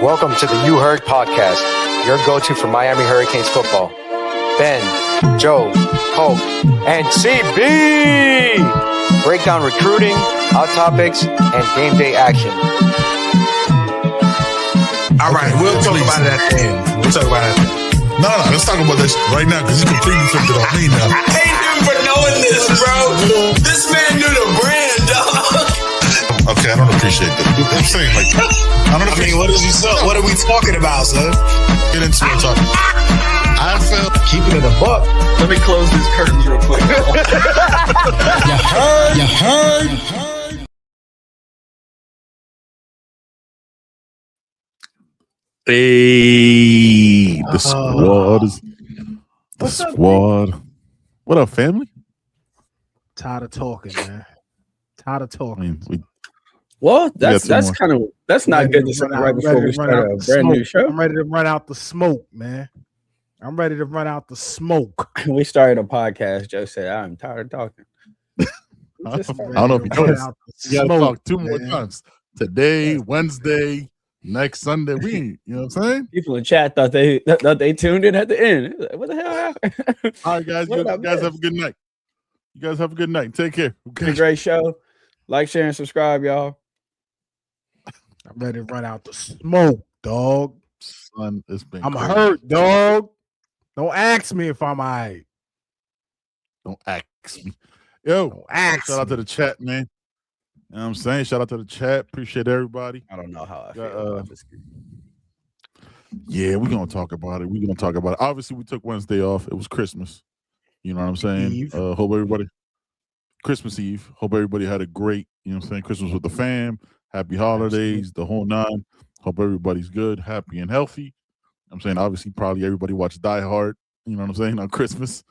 Welcome to the You Heard podcast, your go-to for Miami Hurricanes football. Ben, Joe, Hope, and CB break down recruiting, hot topics, and game day action. All right, we'll talk about it at the end. No, let's talk about this right now because he completely flipped it on me now. I hate him for knowing this, bro. This man knew the brand, dog. Okay, I don't appreciate that. I'm saying, like, I don't appreciate. What are we talking about, son? Get into it, talk. I felt Keeping it a buck. Let me close these curtains real quick. You heard. Hey, the squad is the squad. What up, family? Tired of talking, man. Tired of I talking. mean, Well, that's more. not good to say right before we start a brand new show. I'm ready to run out the smoke, man. I'm ready to run out the smoke. We started a podcast. Joe said, "I'm tired of talking." I don't know if you noticed. You gotta talk two more times. Today, Wednesday, next Sunday. We ain't, you know what I'm saying? People in chat thought they tuned in at the end. Like, what the hell happened? All right, guys. You guys have a good night. You guys have a good night. Take care. It's a great show. Like, share, and subscribe, y'all. I'm ready to run out the smoke, dog. Son, it's been I'm crazy. hurt, dog. Don't ask me if I'm all right. Don't ask me. Yo, Don't ask shout out to the chat, man. You know what I'm saying? Shout out to the chat. Appreciate everybody. I don't know how I feel about this. Yeah, we're gonna talk about it. Obviously, we took Wednesday off. It was Christmas. You know what I'm saying? Eve. Hope everybody Christmas Eve. Hope everybody had a great, you know what I'm saying, Christmas with the fam. Happy holidays, the whole nine. Hope everybody's good, happy, and healthy. I'm saying, obviously, probably everybody watched Die Hard, you know what I'm saying, on Christmas.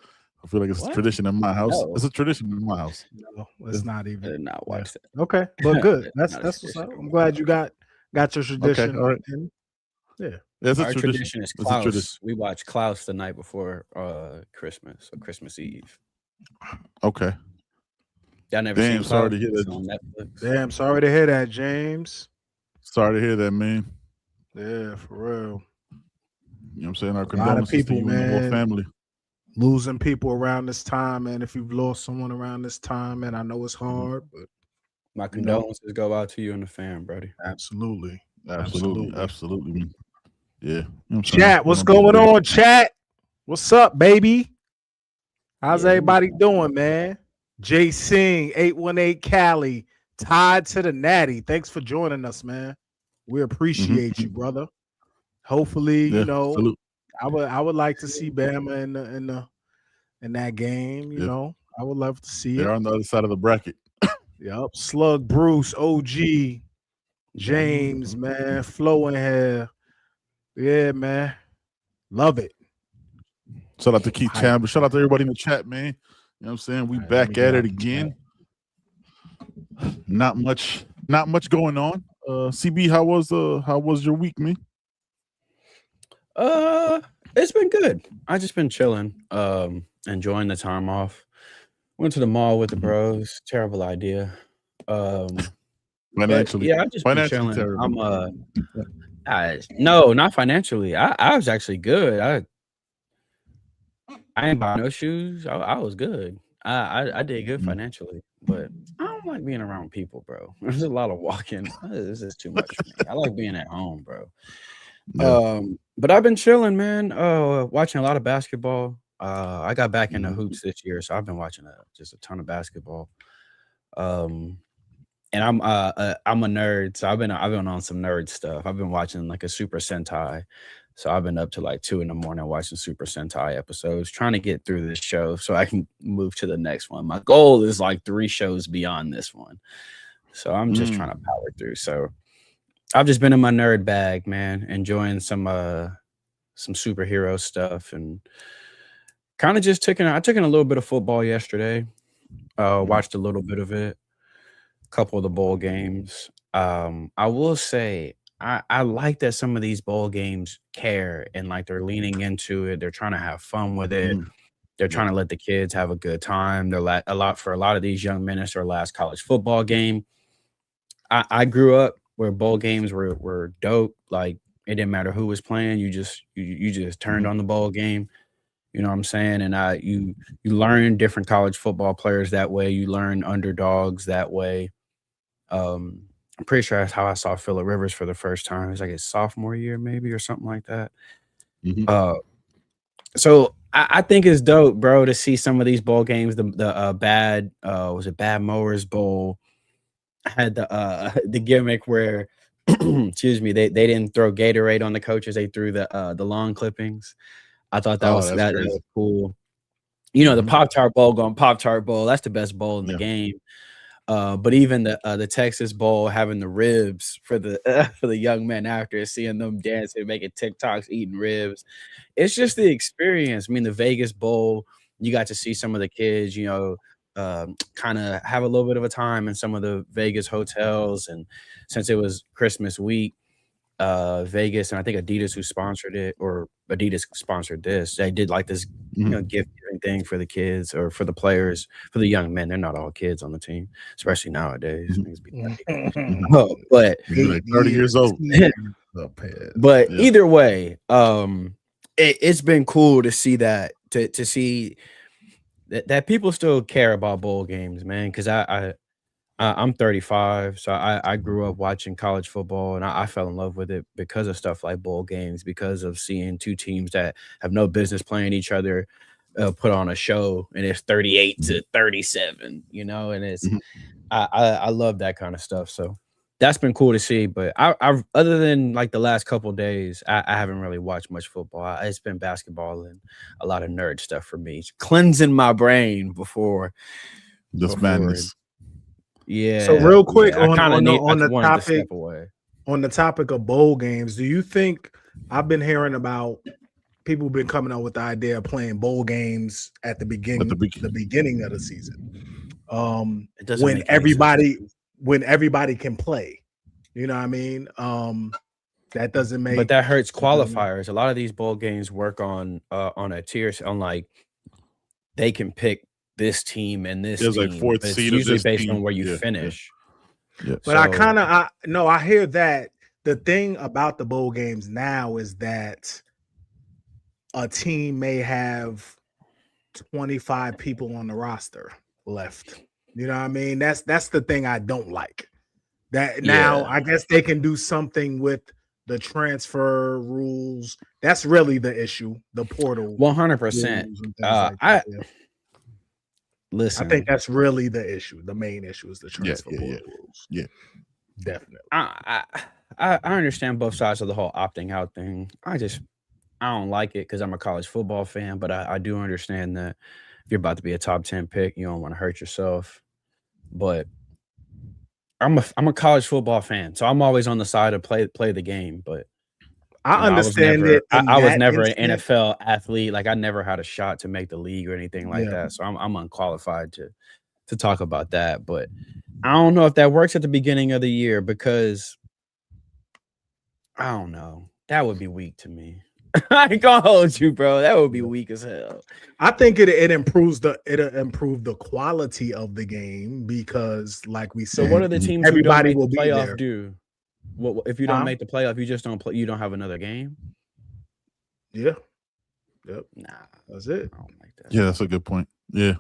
I feel like it's a tradition in my house. No. It's a tradition in my house. No, it's not I even. did not watch that. Okay, but good. That's Not a what's up. tradition. I'm glad you got your tradition. Okay, all right. in. Yeah, it's a Our tradition. tradition is It's a tradition. Klaus. We watch Klaus the night before Christmas, so Christmas Eve. Okay. Y'all never Damn, seen sorry Klaus? to hear that. It's on Netflix. Damn, sorry to hear that, James. Sorry to hear that, man. Yeah, for real. You know what I'm saying? Our lot of condolences people, to you and the whole man. family. Losing people around this time, and if you've lost someone around this time, and I know it's hard, but My condolences go out to you and the fam, buddy. absolutely. Absolutely. Man. Yeah. You know what I'm saying? Chat, what's going on, chat? What's up, baby? How's Yeah. everybody doing, man? Jay Singh, 818 Cali, tied to the Natty. Thanks for joining us, man. We appreciate you, brother. Hopefully, Yeah, you know, salute. I would like to see Bama in that game. You Yeah. know, I would love to see They're it. on the other side of the bracket. Yep. Slug Bruce, OG, James, man, Flo in here. Yeah, man. Love it. Shout out to Keith Hype. Chambers. Shout out to everybody in the chat, man. You know what I'm saying? We All right, back let me at get it out the again. Not much going on. CB, how was your week, man? It's been good. I just been chilling, enjoying the time off. Went to the mall with the bros. Terrible idea. But Financially. yeah, I just been Financially chilling. terrible. No, not financially. I was actually good. I ain't buy no shoes. I was good. I did good financially, but I don't like being around people, bro. There's a lot of walking. This is too much for me. I like being at home, bro. Yeah. But I've been chilling, man. Watching a lot of basketball. I got back into hoops this year, so I've been watching just a ton of basketball. And I'm a nerd, so I've been on some nerd stuff. I've been watching like a Super Sentai, so I've been up to like 2 a.m. watching Super Sentai episodes, trying to get through this show so I can move to the next one. My goal is like 3 shows beyond this one, so I'm just trying to power through. So I've just been in my nerd bag, man, enjoying some superhero stuff and kind of just I took in a little bit of football yesterday. Watched a little bit of it. Couple of the bowl games. I will say I like that some of these bowl games care and like they're leaning into it. They're trying to have fun with it. They're trying to let the kids have a good time. They're a lot of these young men. It's their last college football game. I grew up where bowl games were dope. Like It didn't matter who was playing. You just turned on the bowl game. You know what I'm saying? And you learn different college football players that way. You learn underdogs that way. I'm pretty sure that's how I saw Phillip Rivers for the first time. It was like his sophomore year, maybe, or something like that. So I think it's dope, bro, to see some of these bowl games. The Bad Mowers Bowl had the gimmick where, excuse me, they didn't throw Gatorade on the coaches. They threw the lawn clippings. I thought that was cool. You know, the Pop-Tart Bowl going Pop-Tart Bowl. That's the best bowl in the game. But even the Texas Bowl having the ribs for the young men after, seeing them dancing, making TikToks, eating ribs. It's just the experience. I mean, the Vegas Bowl, you got to see some of the kids, you know, kind of have a little bit of a time in some of the Vegas hotels. And since it was Christmas week, Vegas, and I think Adidas who sponsored it, or Adidas sponsored this, they did like this gift giving thing for the kids or for the players, for the young men. They're not all kids on the team, especially nowadays. But like 30 years old. But either way, it's been cool to see that, to see that people still care about bowl games, man. Because I'm 35, so I grew up watching college football, and I fell in love with it because of stuff like bowl games, because of seeing two teams that have no business playing each other put on a show, and it's 38-37, you know, and it's I love that kind of stuff. So that's been cool to see. But I've other than like the last couple of days, I haven't really watched much football. It's been basketball and a lot of nerd stuff for me, cleansing my brain before this madness. Yeah. So real quick on the topic of bowl games, do you think, I've been hearing about people been coming up with the idea of playing bowl games at the beginning of the season, when everybody can play. You know what I mean? That doesn't make, but that hurts qualifiers. A lot of these bowl games work on a tier, on like they can pick this team and this team. Like fourth it's seed usually of this based team. on where you finish. Yeah. But I hear that the thing about the bowl games now is that a team may have 25 people on the roster left. You know what I mean? That's the thing I don't like. That now I guess they can do something with the transfer rules. That's really the issue. The portal. 100%. Listen, I think that's really the issue. The main issue is the transfer portal rules. Yeah, definitely. I understand both sides of the whole opting out thing. I don't like it because I'm a college football fan, but I do understand that if you're about to be a top 10 pick, you don't want to hurt yourself. But I'm a college football fan, so I'm always on the side of play the game. But I understand it. I was never an NFL athlete. Like I never had a shot to make the league or anything like that. So I'm unqualified to talk about that. But I don't know if that works at the beginning of the year, because I don't know. That would be weak to me. I ain't gonna hold you, bro. That would be weak as hell. I think it'll improve the quality of the game, because like we said, so what are the teams everybody who don't will make the be playoff there. do? What if you don't make the playoff? You just don't play. You don't have another game. Yeah. Yep. Nah, that's it. I don't like that. Yeah, that's a good point. Yeah.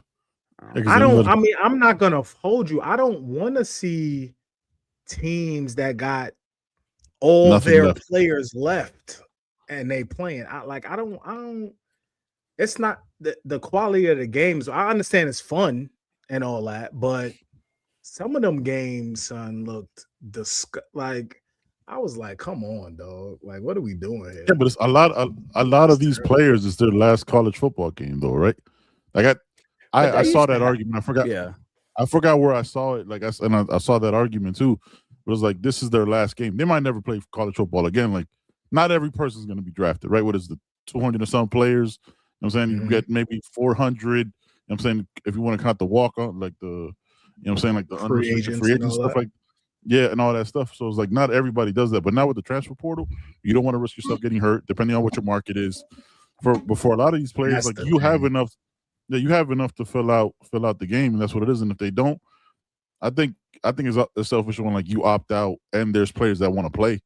I'm not gonna hold you. I don't want to see teams that got all their players left and they playing. I don't. It's not the quality of the games. I understand it's fun and all that, but some of them games, son, looked like. I was like, come on, dog. Like, what are we doing here? Yeah, but it's a lot of these players, it's their last college football game, though, right? Like I saw that argument. I forgot. Yeah. I forgot where I saw it. Like I saw that argument too. It was like, this is their last game. They might never play college football again. Like, not every person's going to be drafted, right? What is the 200 or some players? You know what I'm saying? You get maybe 400. You know what I'm saying? If you want to count the walk on, like the, you know what I'm saying? Like the free agents stuff, like. Yeah, and all that stuff. So it's like not everybody does that. But now with the transfer portal, you don't want to risk yourself getting hurt, depending on what your market is. For a lot of these players, like you have enough to fill out the game, and that's what it is. And if they don't, I think it's a selfish one. Like you opt out, and there's players that want to play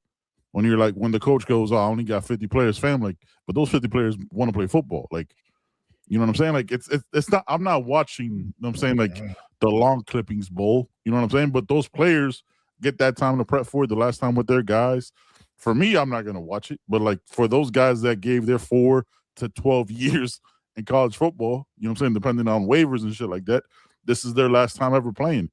when you're like, when the coach goes, "Oh, I only got 50 players," fam, like, but those 50 players want to play football. Like, you know what I'm saying? Like, it's not. I'm not watching. You know what I'm saying, like, the long clippings bowl. You know what I'm saying? But those players get that time to prep for it. The last time with their guys. For me, I'm not gonna watch it. But like for those guys that gave their 4 to 12 years in college football, you know what I'm saying, depending on waivers and shit like that, this is their last time ever playing.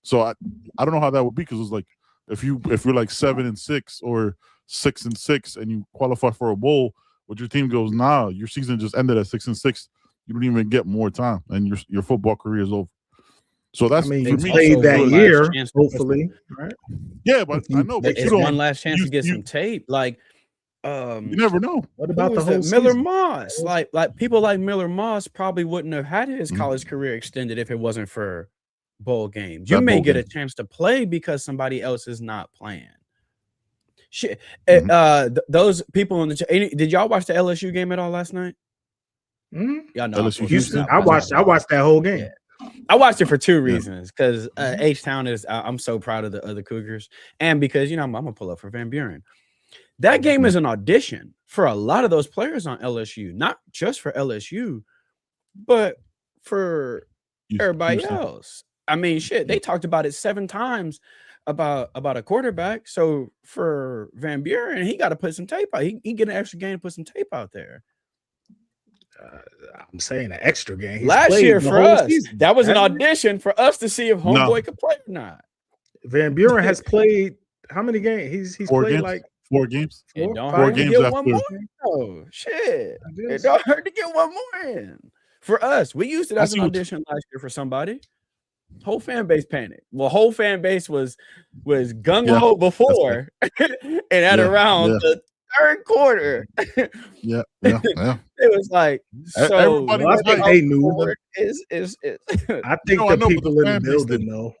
So I don't know how that would be, because it's like if you're like 7-6 or 6-6 and you qualify for a bowl, but your team goes, nah, your season just ended at 6-6. You don't even get more time, and your football career is over. So that's, you played that year, hopefully, right? Yeah, but I know, but it's one last chance to get some tape. Like, you never know. What about the whole Miller Moss? Like people like Miller Moss probably wouldn't have had his college career extended if it wasn't for bowl games. You may get a chance to play because somebody else is not playing. Shit, those people in the did y'all watch the LSU game at all last night? Y'all know LSU Houston. I watched that whole game. Yeah. I watched it for two reasons, because H-Town is I'm so proud of the Cougars, and because I'm gonna pull up for Van Buren. That game is an audition for a lot of those players on LSU, not just for LSU, but for everybody else. I mean, shit, they talked about it 7 times about a quarterback. So for Van Buren, he got to put some tape out. He get an extra game to put some tape out there. I'm saying an extra game. He's last year for us, season. That was an audition for us to see if homeboy could play or not. Van Buren has played how many games? He's played like 4 games. It don't 4 hurt games to get after. one more. Oh shit! It don't hurt to get one more in. For us, we used it as an audition last year for somebody. Whole fan base panicked. Well, whole fan base was gung ho before, and at around the third quarter, it was like, so I think they knew. Is I think the people in the building know.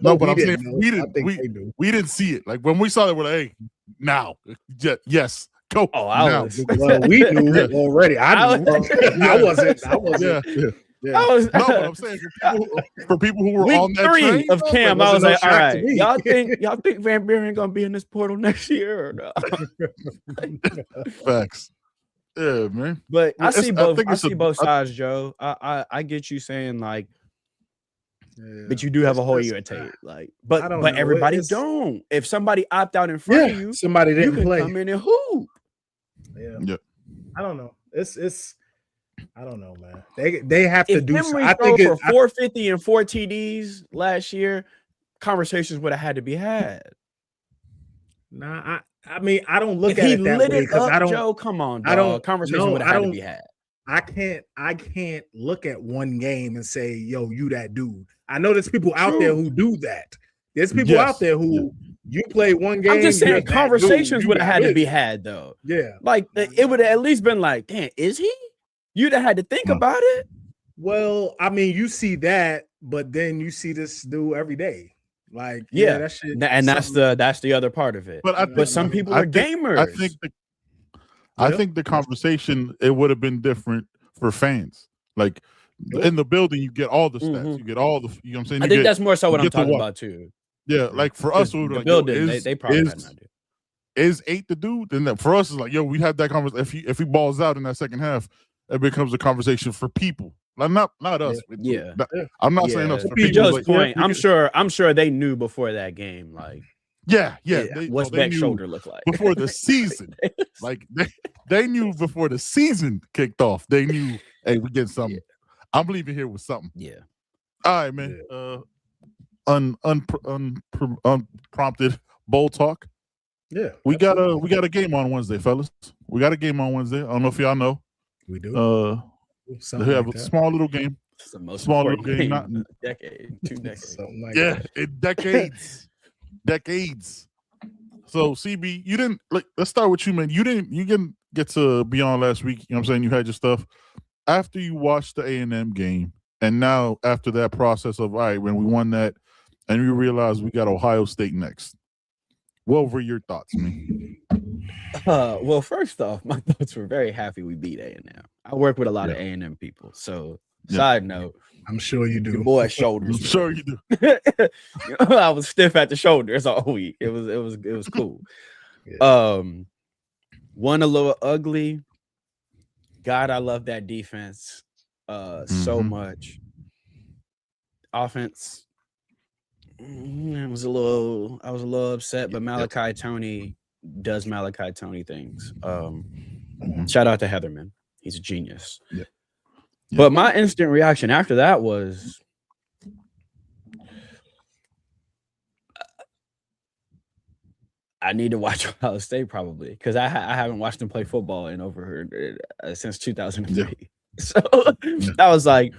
No, but I'm saying we didn't see it. Like when we saw it, we're like, hey, now, yes, go. Oh, well, we knew it already. I knew. I wasn't. Yeah. No, but I'm saying for people who were on that 3 train, of camp, I was like, all right, y'all think Van Buren gonna be in this portal next year or not? Facts. Yeah, man. But I see both sides, Joe. I get you saying like, but you do have a whole year of tape, like, but everybody don't. If somebody opt out in front of you, somebody didn't play. Come in and hoop. Yeah. I don't know. It's. I don't know, man. They have to do. I think for 450 and 4 TDs last year, conversations would have had to be had. Nah, I mean, I don't look at it that way because I don't. Joe, come on, dog. Conversation would have had to be had. I can't look at one game and say, "Yo, you that dude." I know there's people out there who do that. There's people out there who you play one game. I'm just saying conversations would have had to be had, though. Yeah, like it would have at least been like, "Damn, is he?" You'd have had to think about it. Well, I mean, you see that, but then you see this dude every day. Like, that shit. And that's the other part of it. But some people are gamers. I think the conversation, it would have been different for fans. Like in the building, you get all the stats. You get all the, you know what I'm saying? I think that's more so what I'm talking about too. Yeah, like for us, we were like, building, they probably had an idea. Is 8 the dude? Then for us, it's like, yo, we had that conversation. If he balls out in that second half, it becomes a conversation for people, like not us. Yeah, I'm not saying us. For people, Joe's like, point. I'm sure they knew before that game. Like, what's Beck's shoulder look like before the season? Like they knew before the season kicked off. They knew, hey, we get something. I'm leaving here with something. Yeah. All right, man. Unprompted bowl talk. Yeah, we got a game on Wednesday, fellas. We got a game on Wednesday. I don't know if y'all know. We do. They have a small little game. It's the most small little game, not in a decade, 2 decades. In decades. So CB, you didn't let's start with you, man. You didn't get to be on last week. You know what I'm saying? You had your stuff. After you watched the A&M game, and now after that process of, all right, when we won that, and we realized we got Ohio State next. What were your thoughts, man? Well, first off, my thoughts were very happy we beat A&M. I work with a lot of A&M people, so side note, I'm sure you do. Your boy's shoulders. I'm sure you do. I was stiff at the shoulders all week. It was cool. Yeah. One a little ugly. God, I love that defense so much. Offense, I was a little upset, but Malachi Tony does Malachi Tony things. Shout out to Heatherman. He's a genius. Yep. But my instant reaction after that was I need to watch Ohio State probably because I haven't watched them play football in over since 2003. Yeah. So I was like,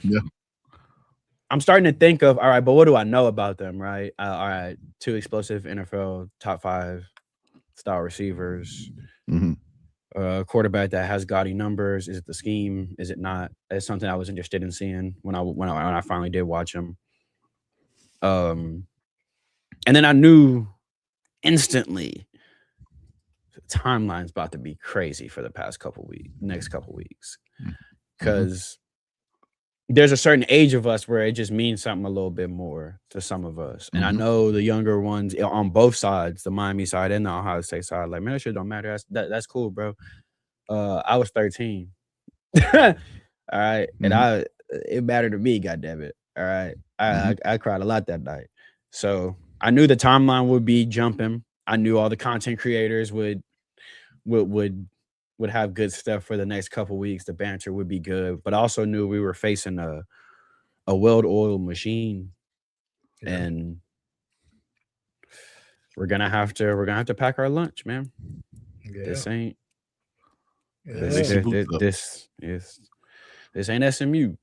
I'm starting to think of, all right, but what do I know about them, right? All right, 2 explosive NFL top 5 style receivers, quarterback that has gaudy numbers. Is it the scheme? Is it not? It's something I was interested in seeing when I finally did watch him. And then I knew instantly the timeline's about to be crazy for the next couple weeks, because there's a certain age of us where it just means something a little bit more to some of us. And I know the younger ones on both sides, the Miami side and the Ohio State side, like, man, that shit don't matter. That's cool, bro. I was 13. All right. And it mattered to me, goddammit. All right. I cried a lot that night. So I knew the timeline would be jumping. I knew all the content creators would have good stuff for the next couple weeks. The banter would be good, but I also knew we were facing a well-oiled machine, and we're gonna have to pack our lunch, man. This ain't this ain't SMU.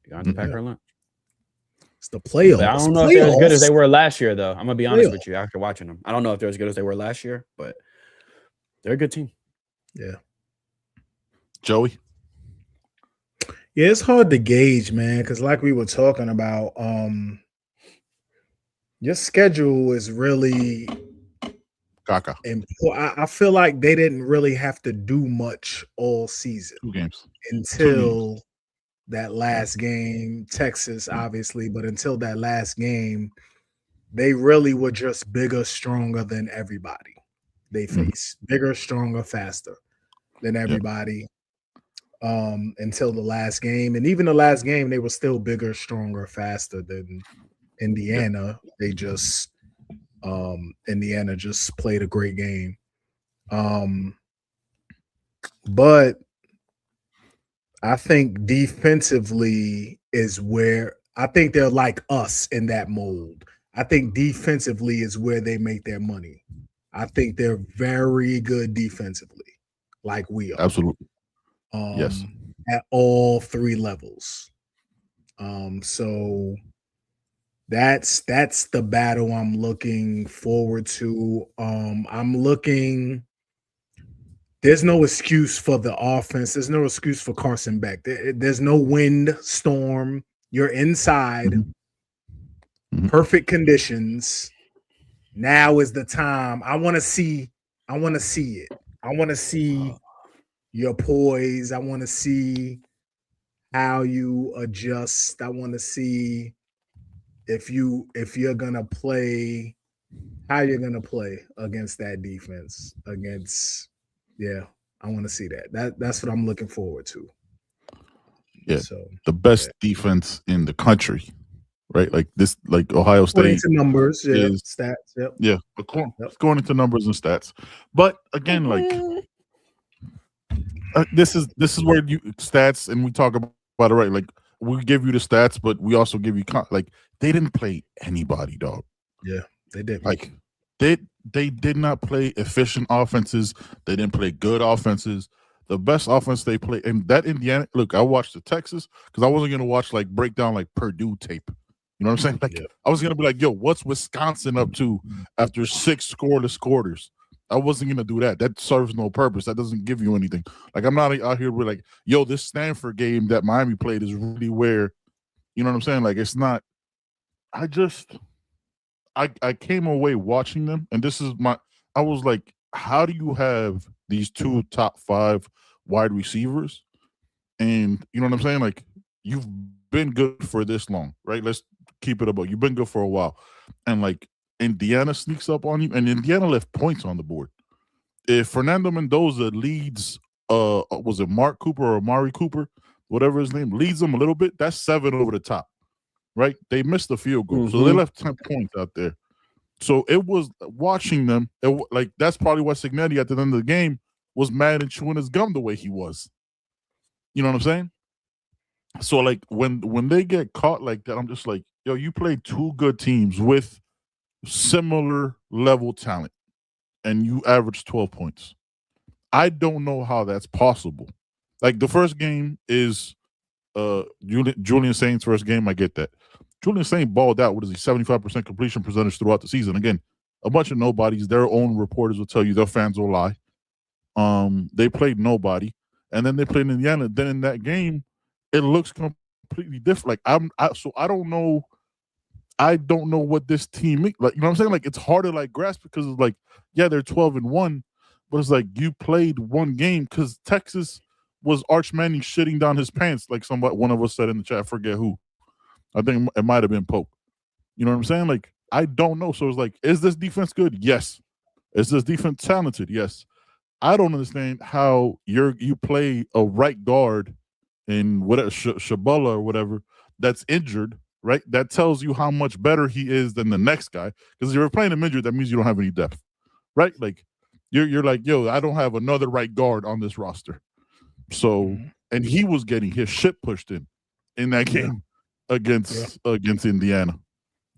We're gonna have to pack our lunch. It's the playoffs. But I don't know if they're as good as they were last year, though. I'm gonna be honest with you. After watching them, I don't know if they're as good as they were last year, but they're a good team. Yeah. Joey? Yeah, it's hard to gauge, man, because like we were talking about, your schedule is really important. I feel like they didn't really have to do much all season. 2 games. Until that last game, Texas, obviously, but until that last game, they really were just bigger, stronger than everybody they faced. Bigger, stronger, faster than everybody until the last game. And even the last game, they were still bigger, stronger, faster than Indiana. They just Indiana just played a great game. But I think defensively is where I think they're like us in that mold. I think defensively is where they make their money. I think they're very good defensively, like we are. Absolutely. Yes. At all 3 levels. So that's the battle I'm looking forward to. There's no excuse for the offense. There's no excuse for Carson Beck. There's no wind storm. You're inside. Perfect conditions. Now is the time. I want to see it. I want to see your poise. I want to see how you adjust. I want to see if you're gonna play, how you're gonna play against that defense. I want to see that. That's what I'm looking forward to. Yeah. So the best defense in the country, right? Like this, like Ohio State. According to numbers, stats. Yep. Yeah, according to numbers and stats. But again, like this is where you stats, and we talk about it, right? Like we give you the stats, but we also give you like they didn't play anybody, dog. Yeah, they did. Like they did not play efficient offenses. They didn't play good offenses. The best offense they played, and that Indiana. Look, I watched the Texas because I wasn't gonna watch like breakdown like Purdue tape. You know what I'm saying? Like I was gonna be like, yo, what's Wisconsin up to after 6 scoreless quarters? I wasn't gonna do that. That serves no purpose. That doesn't give you anything. Like I'm not out here with like, yo, this Stanford game that Miami played is really where, you know what I'm saying? Like it's not. I came away watching them, and I was like, how do you have these 2 top 5 wide receivers? And you know what I'm saying? Like you've been good for this long, right? Let's keep it about. You've been good for a while, and like Indiana sneaks up on you, and Indiana left points on the board. If Fernando Mendoza leads, was it Mark Cooper or Amari Cooper, whatever his name, leads them a little bit, that's 7 over the top, right? They missed the field goal, so they left 10 points out there. So it was watching them, like that's probably why Cignetti at the end of the game was mad and chewing his gum the way he was. You know what I'm saying? So like when they get caught like that, I'm just like, yo, you played 2 good teams with similar level talent, and you averaged 12 points. I don't know how that's possible. Like the first game is Julian Saint's first game. I get that. Julian Saint balled out. What is he? 75% completion percentage throughout the season. Again, a bunch of nobodies. Their own reporters will tell you. Their fans will lie. They played nobody, and then they played Indiana. Then in that game, it looks completely different. Like I don't know. I don't know what this team like. You know what I'm saying? Like it's hard to like grasp because it's like, yeah, they're 12-1, but it's like you played one game because Texas was Arch Manning shitting down his pants, like one of us said in the chat. I forget who. I think it might have been Pope. You know what I'm saying? Like, I don't know. So it's like, is this defense good? Yes. Is this defense talented? Yes. I don't understand how you play a right guard in whatever Shabala or whatever that's injured, right? That tells you how much better he is than the next guy. Because if you're playing him injured, that means you don't have any depth, right? Like you're like, yo, I don't have another right guard on this roster. So, and he was getting his shit pushed in that game against Indiana.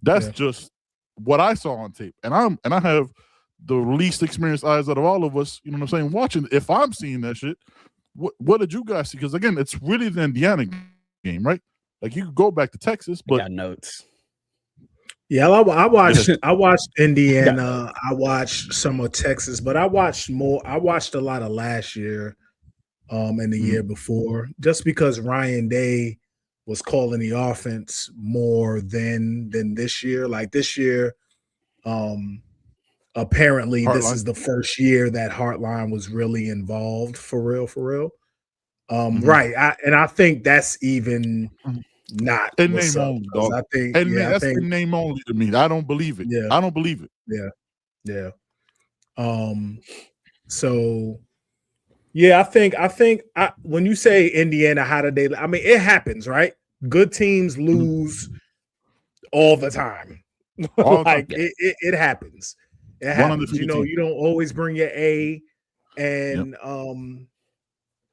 That's just what I saw on tape. And I have the least experienced eyes out of all of us, you know what I'm saying, watching. If I'm seeing that shit, what did you guys see? Because again, it's really the Indiana game, right? Like you could go back to Texas, but I got notes. Yeah, I watched Indiana. I watched some of Texas, but I watched a lot of last year, and the year before, just because Ryan Day was calling the offense more than this year. Like this year, apparently Hartline. This is the first year that Hartline was really involved for real. Right. I think that's even not in what's name up, only, dog. I think that's in name only to me. I don't believe it. Yeah. I don't believe it. Yeah. So yeah, I think when you say Indiana, how did they? I mean, it happens, right? Good teams lose all the time. Like it happens. It happens. You know, you don't always bring your A, and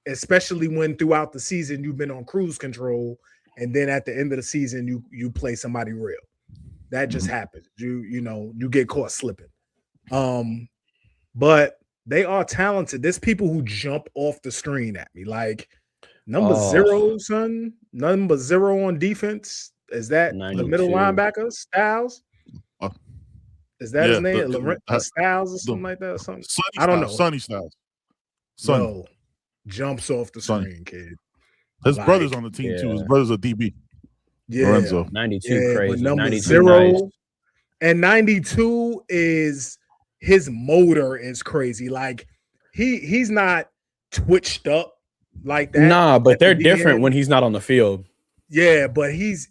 especially when throughout the season you've been on cruise control, and then at the end of the season you play somebody real. That just happens. You get caught slipping. But they are talented. There's people who jump off the screen at me. Like number 0, son. Number 0 on defense. Is that 92. the middle linebacker? Styles? Is that his name? Styles or something like that? Or something? I don't know. Sonny Styles. No. Jumps off the screen, kid. His brother's on the team too. His brother's a DB. Yeah. Lorenzo. 92 crazy. Number 92 0. nice. And 92 is his motor is crazy. Like he's not twitched up like that. Nah, but they're different when he's not on the field. Yeah, but his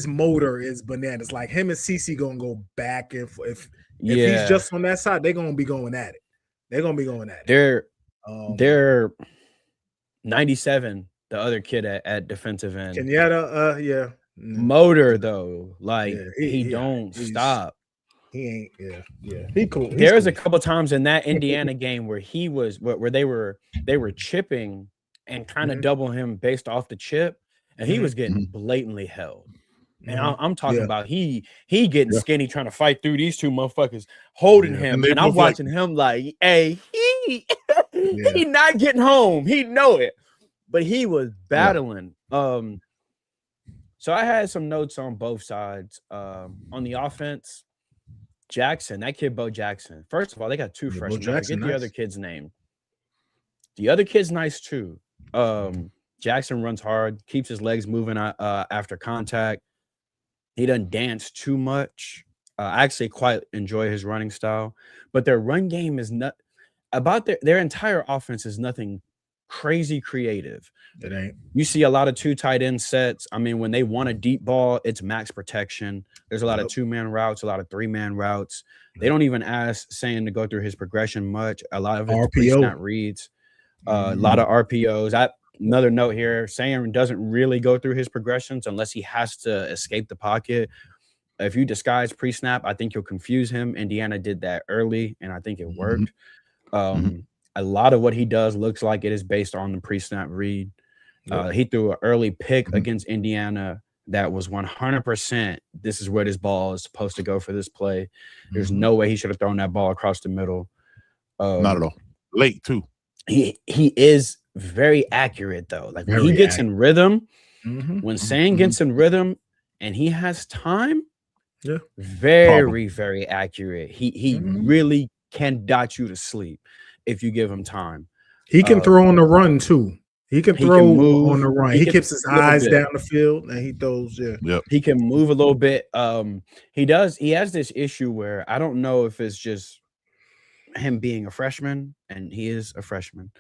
motor is bananas. Like him and CeCe gonna go back if he's just on that side, they're gonna be going at it. They're 97, the other kid at defensive end. Kenyatta, motor though, like he don't stop. He ain't, he cool. There's a couple times in that Indiana game where he was where they were chipping and trying to double him based off the chip, and he was getting blatantly held. And I'm talking about he getting skinny trying to fight through these two motherfuckers holding him, and I'm watching him like, hey, he not getting home. He know it, but he was battling. So I had some notes on both sides. On the offense, Jackson, that kid Bo Jackson. First of all, they got 2 freshmen. Get the other kid's name. The other kid's nice too. Jackson runs hard, keeps his legs moving after contact. He doesn't dance too much. I actually quite enjoy his running style, but their run game is not about their entire offense is nothing crazy creative. It ain't. You see a lot of 2 tight end sets. I mean, when they want a deep ball, it's max protection. There's a lot of 2-man routes, a lot of 3-man routes. They don't even ask Saying to go through his progression much. A lot of it's pre-snap reads, a lot of RPOs. Another note here, Saying doesn't really go through his progressions unless he has to escape the pocket. If you disguise pre-snap, I think you'll confuse him. Indiana did that early, and I think it worked. A lot of what he does looks like it is based on the pre-snap read. He threw an early pick against Indiana that was 100%. This is where this ball is supposed to go for this play. There's no way he should have thrown that ball across the middle. Not at all. Late too. He is very accurate though. Like when he gets in rhythm, when Saying gets in rhythm and he has time, very accurate. He really can dot you to sleep if you give him time. He can throw on the run too. He can throw on the run. He keeps his eyes down the field and he throws. He can move a little bit. He does. He has this issue where I don't know if it's just him being a freshman, and he is a freshman,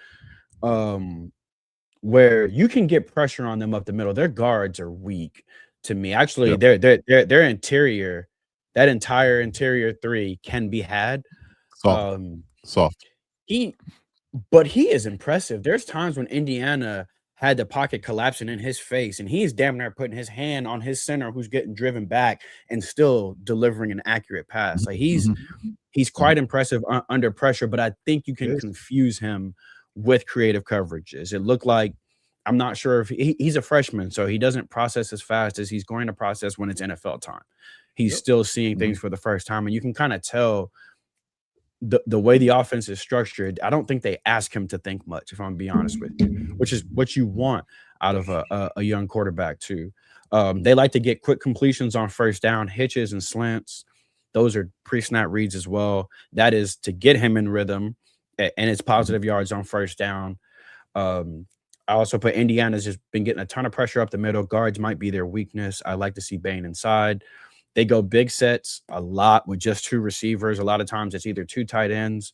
where you can get pressure on them up the middle. Their guards are weak to me. Actually, their interior, that entire interior 3 can be had. Soft. But he is impressive. There's times when Indiana had the pocket collapsing in his face, and he's damn near putting his hand on his center who's getting driven back and still delivering an accurate pass. Like he's quite impressive under pressure, but I think you can confuse him with creative coverages. It looked like, I'm not sure if he's a freshman, so he doesn't process as fast as he's going to process when it's NFL time. He's still seeing things for the first time, and you can kind of tell the way the offense is structured. I don't think they ask him to think much, if I'm gonna be honest with you, which is what you want out of a young quarterback too. They like to get quick completions on first down, hitches and slants. Those are pre-snap reads as well. That is to get him in rhythm, and it's positive yards on first down. I also put Indiana's just been getting a ton of pressure up the middle. Guards might be their weakness. I like to see Bain inside. They go big sets a lot with just 2 receivers. A lot of times it's either 2 tight ends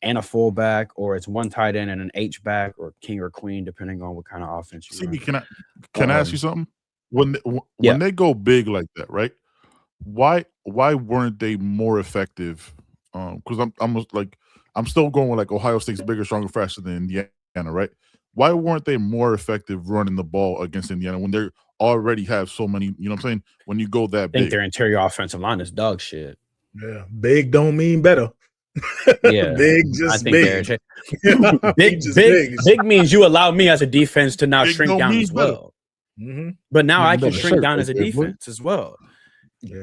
and a fullback, or it's 1 tight end and an H-back or king or queen, depending on what kind of offense you run. Can I ask you something? When they go big like that, right? Why weren't they more effective? Because I'm still going with like Ohio State's bigger, stronger, faster than Indiana, right? Why weren't they more effective running the ball against Indiana when they already have so many? You know what I'm saying? When you go that big, I think their interior offensive line is dog shit. Yeah, big don't mean better. Yeah, big just big. Big means you allow me as a defense to now shrink down as well. But now I can shrink down as a defense as well.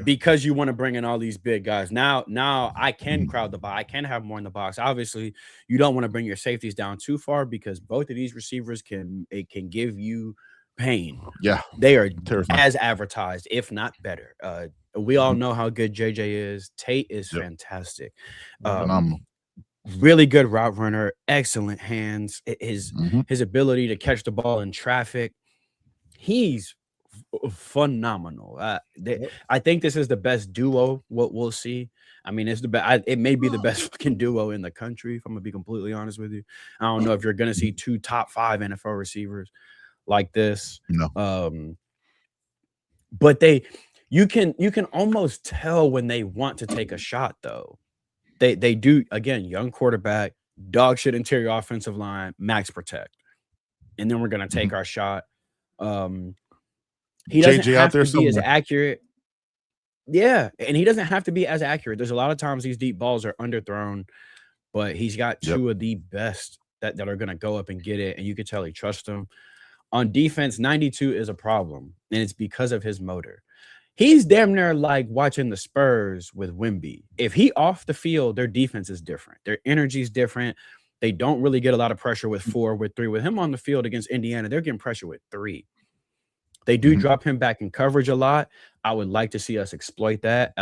Because you want to bring in all these big guys. Now I can crowd the box. I can have more in the box. Obviously, you don't want to bring your safeties down too far because both of these receivers can give you pain. Yeah, they are as advertised, if not better. We all know how good JJ is. Tate is fantastic. Really good route runner, excellent hands. His ability to catch the ball in traffic, he's phenomenal. I think this is the best duo what we'll see. I mean, it's the best. It may be the best fucking duo in the country, if I'm gonna be completely honest with you. I don't know if you're gonna see 2 top 5 NFL receivers like this. No. But you can almost tell when they want to take a shot though. They do, again, young quarterback, dog shit interior offensive line, max protect. And then we're gonna take our shot. He doesn't have to be as accurate. Yeah, and he doesn't have to be as accurate. There's a lot of times these deep balls are underthrown, but he's got 2 of the best that are going to go up and get it, and you can tell he trusts them. On defense, 92 is a problem, and it's because of his motor. He's damn near like watching the Spurs with Wemby. If he off the field, their defense is different. Their energy is different. They don't really get a lot of pressure with 4, with 3. With him on the field against Indiana, they're getting pressure with 3. They do drop him back in coverage a lot. I would like to see us exploit that.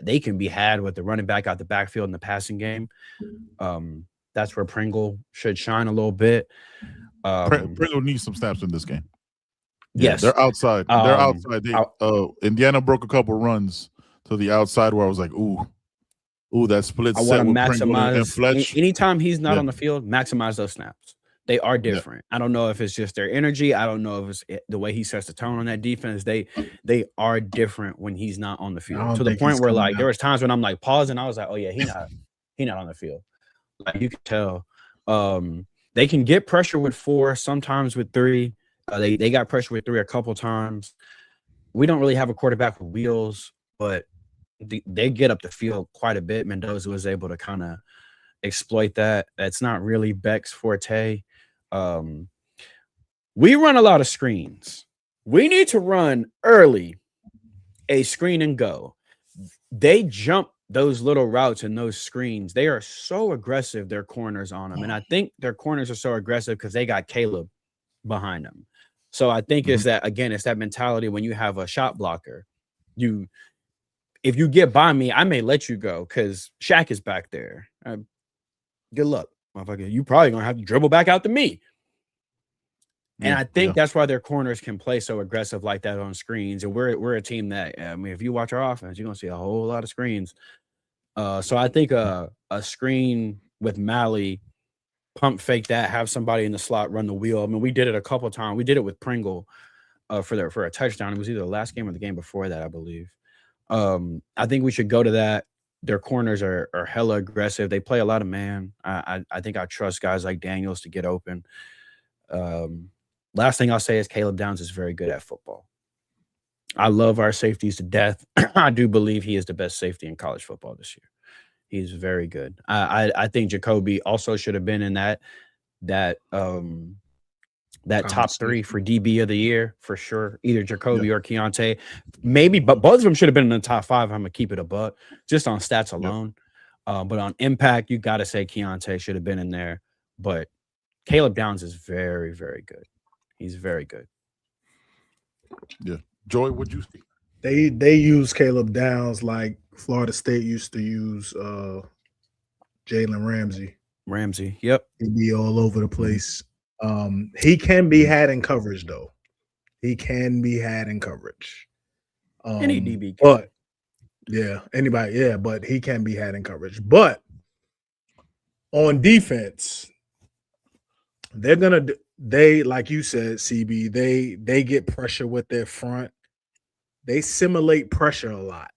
They can be had with the running back out the backfield in the passing game. That's where Pringle should shine a little bit. Pringle needs some snaps in this game. Yes, they're outside. They're outside. Indiana broke a couple runs to the outside where I was like, ooh, that split set with Pringle and Fletch. Anytime he's not on the field, maximize those snaps. They are different. I don't know if it's just their energy. I don't know if it's the way he sets the tone on that defense. They are different when he's not on the field, to the point where like there was times when I'm like pausing. I was like, oh yeah, he not on the field. Like you can tell. They can get pressure with 4, sometimes with 3. They got pressure with 3 a couple times. We don't really have a quarterback with wheels, but they get up the field quite a bit. Mendoza was able to kind of exploit that. That's not really Beck's forte. We run a lot of screens. We need to run early a screen and go. They jump those little routes and those screens. They are so aggressive, their corners on them. And I think their corners are so aggressive because they got Caleb behind them. So I think it's that, again, it's that mentality when you have a shot blocker. If you get by me, I may let you go because Shaq is back there. Good luck, motherfucker. You probably going to have to dribble back out to me. And I think that's why their corners can play so aggressive like that on screens. And we're a team that, I mean, if you watch our offense, you're going to see a whole lot of screens. So I think a screen with Malley, pump fake that, have somebody in the slot run the wheel. I mean, we did it a couple of times. We did it with Pringle for a touchdown. It was either the last game or the game before that, I believe. I think we should go to that. Their corners are hella aggressive. They play a lot of man. I think I trust guys like Daniels to get open. Last thing I'll say is Caleb Downs is very good at football. I love our safeties to death. I do believe he is the best safety in college football this year. He's very good. I think Jacoby also should have been in that top 3 for DB of the year for sure. Either Jacoby or Keontae, maybe, but both of them should have been in the top 5. I'm gonna keep it a buck just on stats alone. But on impact, you got to say Keontae should have been in there. But Caleb Downs is very, very good. He's very good. Yeah, Joy, what'd you see? They use Caleb Downs like Florida State used to use Jalen Ramsey. Yep. He'd be all over the place. He can be had in coverage though. He can be had in coverage. Any DB can. But yeah, anybody, yeah, but he can be had in coverage. But on defense, they like you said, CB, they get pressure with their front. They simulate pressure a lot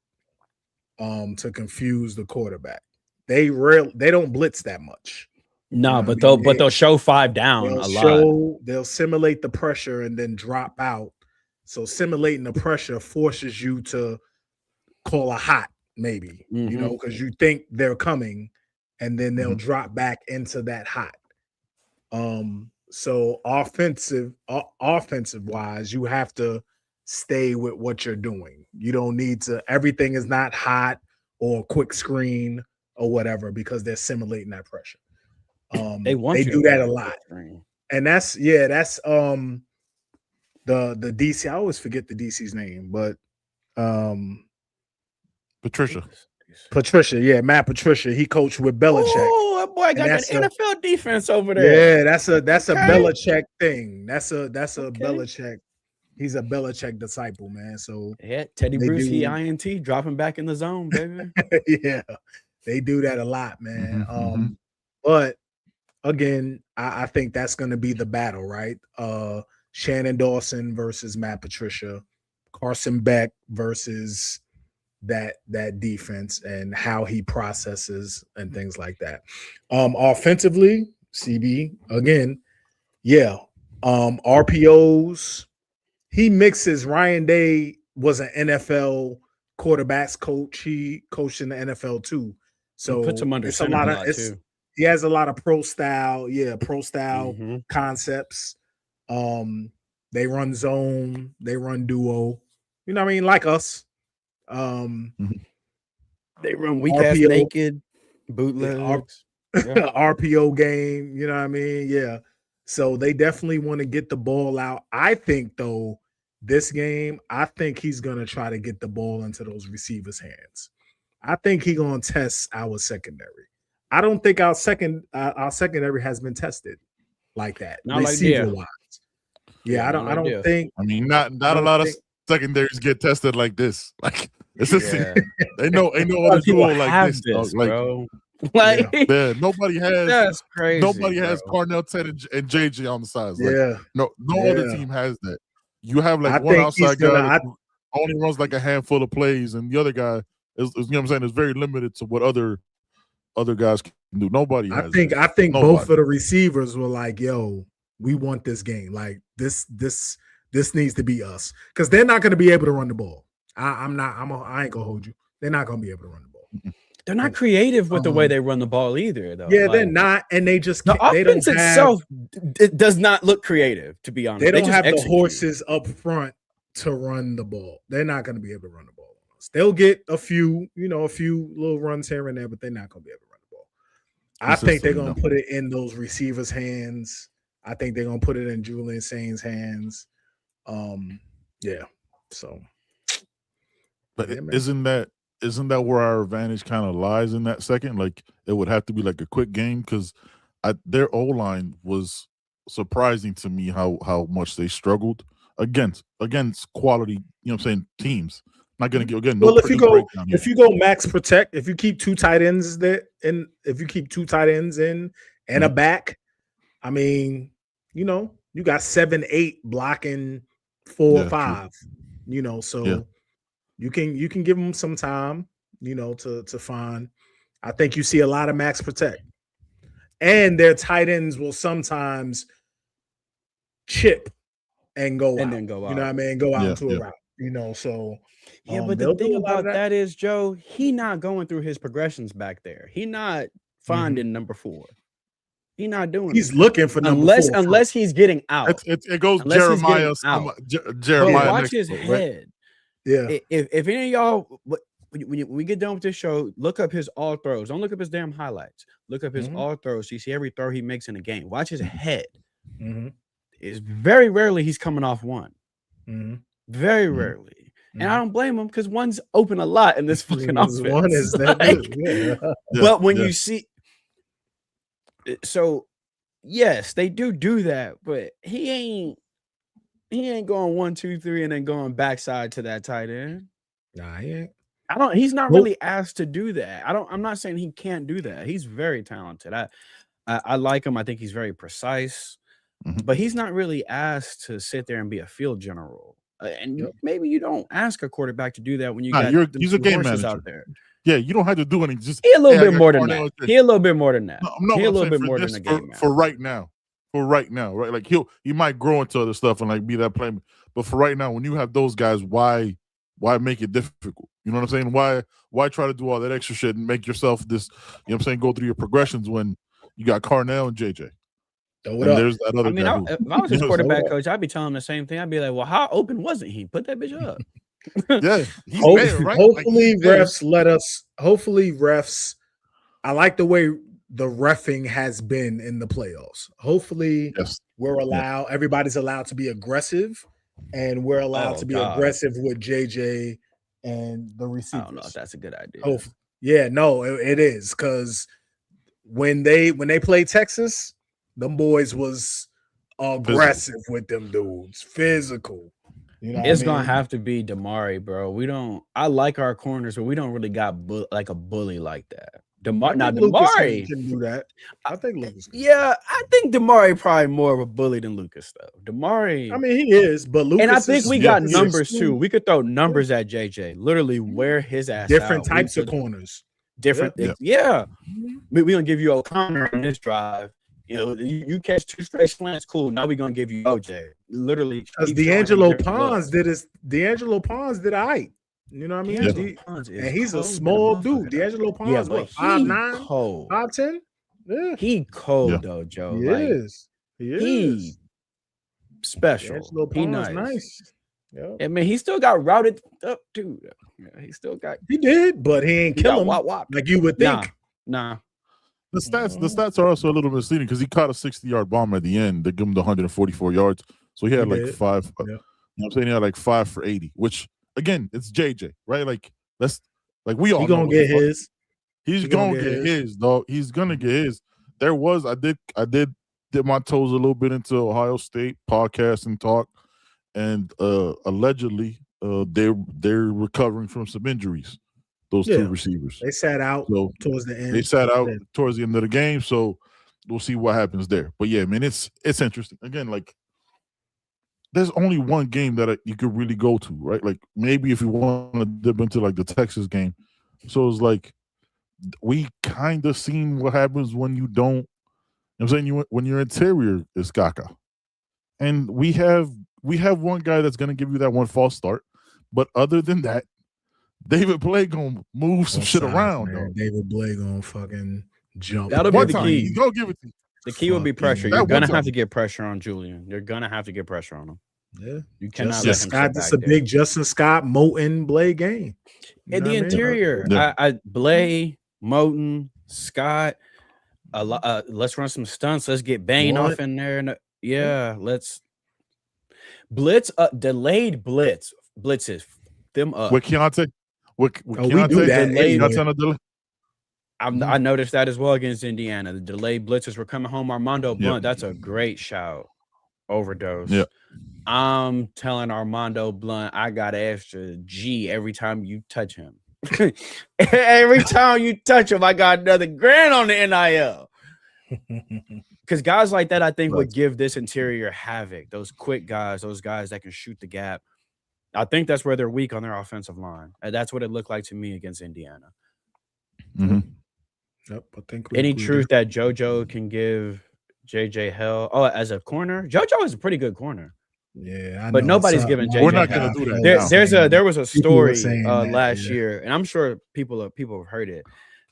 to confuse the quarterback. They don't blitz that much. No, but they'll show 5 down a lot. They'll simulate the pressure and then drop out. So simulating the pressure forces you to call a hot, maybe, because you think they're coming, and then they'll drop back into that hot. So offensive wise, you have to stay with what you're doing. You don't need to. Everything is not hot or quick screen or whatever because they're simulating that pressure. They do that a lot, and that's the DC. I always forget the DC's name, but Patricia, yeah, Matt Patricia. He coached with Belichick. Oh, that boy got an NFL defense over there. Yeah, that's a Belichick thing. That's a Belichick. He's a Belichick disciple, man. So yeah, Teddy Bruce, INT, dropping back in the zone, baby. Yeah, they do that a lot, man. But again, I think that's going to be the battle, right? Shannon Dawson versus Matt Patricia, Carson Beck versus that defense and how he processes and things like that. Offensively, CB, again, RPOs. He mixes. Ryan Day was an NFL quarterbacks coach. He coached in the NFL too. So he puts him under center a lot too. He has a lot of pro style concepts. They run zone, they run duo. You know what I mean? Like us. They run weak ass naked bootlegs. RPO game, you know what I mean? Yeah. So they definitely want to get the ball out. I think though, this game, I think he's gonna try to get the ball into those receivers' hands. I think he's gonna test our secondary. I don't think our secondary has been tested like that. Not receiver wise. Yeah, I don't think. I mean, not a lot of secondaries get tested like this. Like it's they know what to do like this. Bro. Like, yeah, nobody has. That's crazy. Nobody has bro. Carnell Ted and JJ on the sides. Like, Yeah. no other team has that. You have like I one think outside guy that only runs like a handful of plays, and the other guy is you know what I'm saying, is very limited to what other guys can do. Nobody has that. I think Nobody. both of the receivers were like, yo, we want this game. Like this needs to be us. Because they're not going to be able to run the ball. I ain't gonna hold you. They're not gonna be able to run the ball. They're not creative with the way they run the ball either, though. Yeah, they're not, and they just the they offense don't itself it does not look creative, to be honest. They don't just have execute. the horses up front to run the ball. They're not going to be able to run the ball. They'll get a few little runs here and there, but they're not going to be able to run the ball. I think they're going to put it in those receivers' hands. I think they're going to put it in Julian Sain's hands. Yeah. So, but isn't that where our advantage kind of lies in that second? Like, it would have to be like a quick game because their O-line was surprising to me how much they struggled against quality, you know what I'm saying, teams. Not going to get again. No, well, if you go max protect, if you keep two tight ends there, and if you keep two tight ends in and a back, I mean, you got 7-8 blocking 4 or 5. True. So you can give them some time, to find. I think you see a lot of max protect, and their tight ends will sometimes chip and go out. Then go out. You know what I mean? Go out into a route. So. Yeah, but the thing about that is, Joe, he not going through his progressions back there. He not finding number 4. He not doing. He's looking for number 4 unless he's getting out. It goes Jeremiah. Jeremiah. Watch his head. Yeah. If any of y'all, when we get done with this show, look up his all throws. Don't look up his damn highlights. Look up his all throws. You see every throw he makes in a game. Watch his head. It's very rarely he's coming off one. Very rarely. And I don't blame him because one's open a lot in this fucking offense. One is that but when you see, so yes, they do that, but he ain't going 1, 2, 3 and then going backside to that tight end. Nah, he ain't. He's not really asked to do that. I'm not saying he can't do that. He's very talented. I like him. I think he's very precise, but he's not really asked to sit there and be a field general. And maybe you don't ask a quarterback to do that when you got he's a game manager out there. Yeah, you don't have to do anything. Just he a little bit more than that. He a little bit more than that. No, he a little bit more than a game for right now. For right now, right? Like he might grow into other stuff and like be that player. But for right now, when you have those guys, why make it difficult? You know what I'm saying? Why try to do all that extra shit and make yourself this? You know what I'm saying? Go through your progressions when you got Carnell and JJ. And there's that other guy. If I was his quarterback coach, I'd be telling him the same thing. I'd be like, well, how open wasn't he? Put that bitch up. Yeah. Hopefully refs let us. Hopefully refs. I like the way the reffing has been in the playoffs. Hopefully we're allowed. Everybody's allowed to be aggressive, and we're allowed to be aggressive with JJ and the receivers. I don't know if that's a good idea. It is because when they played Texas, them boys was aggressive with them dudes, physical. It's gonna have to be Damari, bro. I like our corners, but we don't really got like a bully like that. Damari can do that. I think Lucas. I think Damari probably more of a bully than Lucas, though. Damari, I mean, he is, but Lucas. And I think we got numbers too. We could throw numbers at JJ. Literally, wear his ass. Different types of corners. Different things. Yeah. We're gonna give you O'Connor on this drive. You catch 2 straight slants, cool. Now we're gonna give you OJ. Literally, because D'Angelo Pons did all right. You know what I mean? And he's a small dude. D'Angelo Pons, 5'9", 5'10"? Yeah. He cold though, Joe. He is. He special. He nice. Yep. I mean, he still got routed up too. Yeah, he did, but he ain't kill him like you would think. Nah. The stats are also a little misleading because he caught a 60-yard bomb at the end that gave him the 144 yards. So he had like 5. You know what I'm saying? He had like 5 for 80, which again, it's JJ, right? Like that's like we all. He gonna get his. He's gonna get his, dog. He's gonna get his. There was I did dip my toes a little bit into Ohio State podcast and talk, and allegedly they're recovering from some injuries. those two receivers. They sat out towards the end. They sat out towards the end of the game, so we'll see what happens there. But yeah, man, it's interesting. Again, like there's only one game that you could really go to, right? Like maybe if you want to dip into like the Texas game. So it's like we kind of seen what happens when you don't. You know what I'm saying, when your interior is caca, and we have one guy that's going to give you that one false start, but other than that, David Blake gonna move some shit around. Though. David Blake gonna fucking jump. That'll be the key. He's gonna give it to you. The key will be pressure. You're gonna have to get pressure on Julian. You're gonna have to get pressure on him. Yeah, you cannot. Justin Scott. This is a big Justin Scott, Moten, Blake game. In the interior, Blake, Moten, Scott. Let's run some stunts. Let's get Bane off in there. Let's blitz. Delayed blitzes. Them up with Keontae. We do that. I noticed that as well against Indiana. The delayed blitzes were coming home. Armando Blunt, that's a great shout. Overdose. Yeah. I'm telling Armando Blunt, I got extra G every time you touch him. Every time you touch him, I got another grand on the NIL. Because guys like that, I think, would give this interior havoc. Those quick guys, those guys that can shoot the gap. I think that's where they're weak on their offensive line. And that's what it looked like to me against Indiana. Mm-hmm. Yep, I think any truth that JoJo can give JJ hell. Oh, as a corner, JoJo is a pretty good corner. Yeah, I but know. nobody's giving JJ. We're not going to do that. There was a story last year, and I'm sure people have heard it.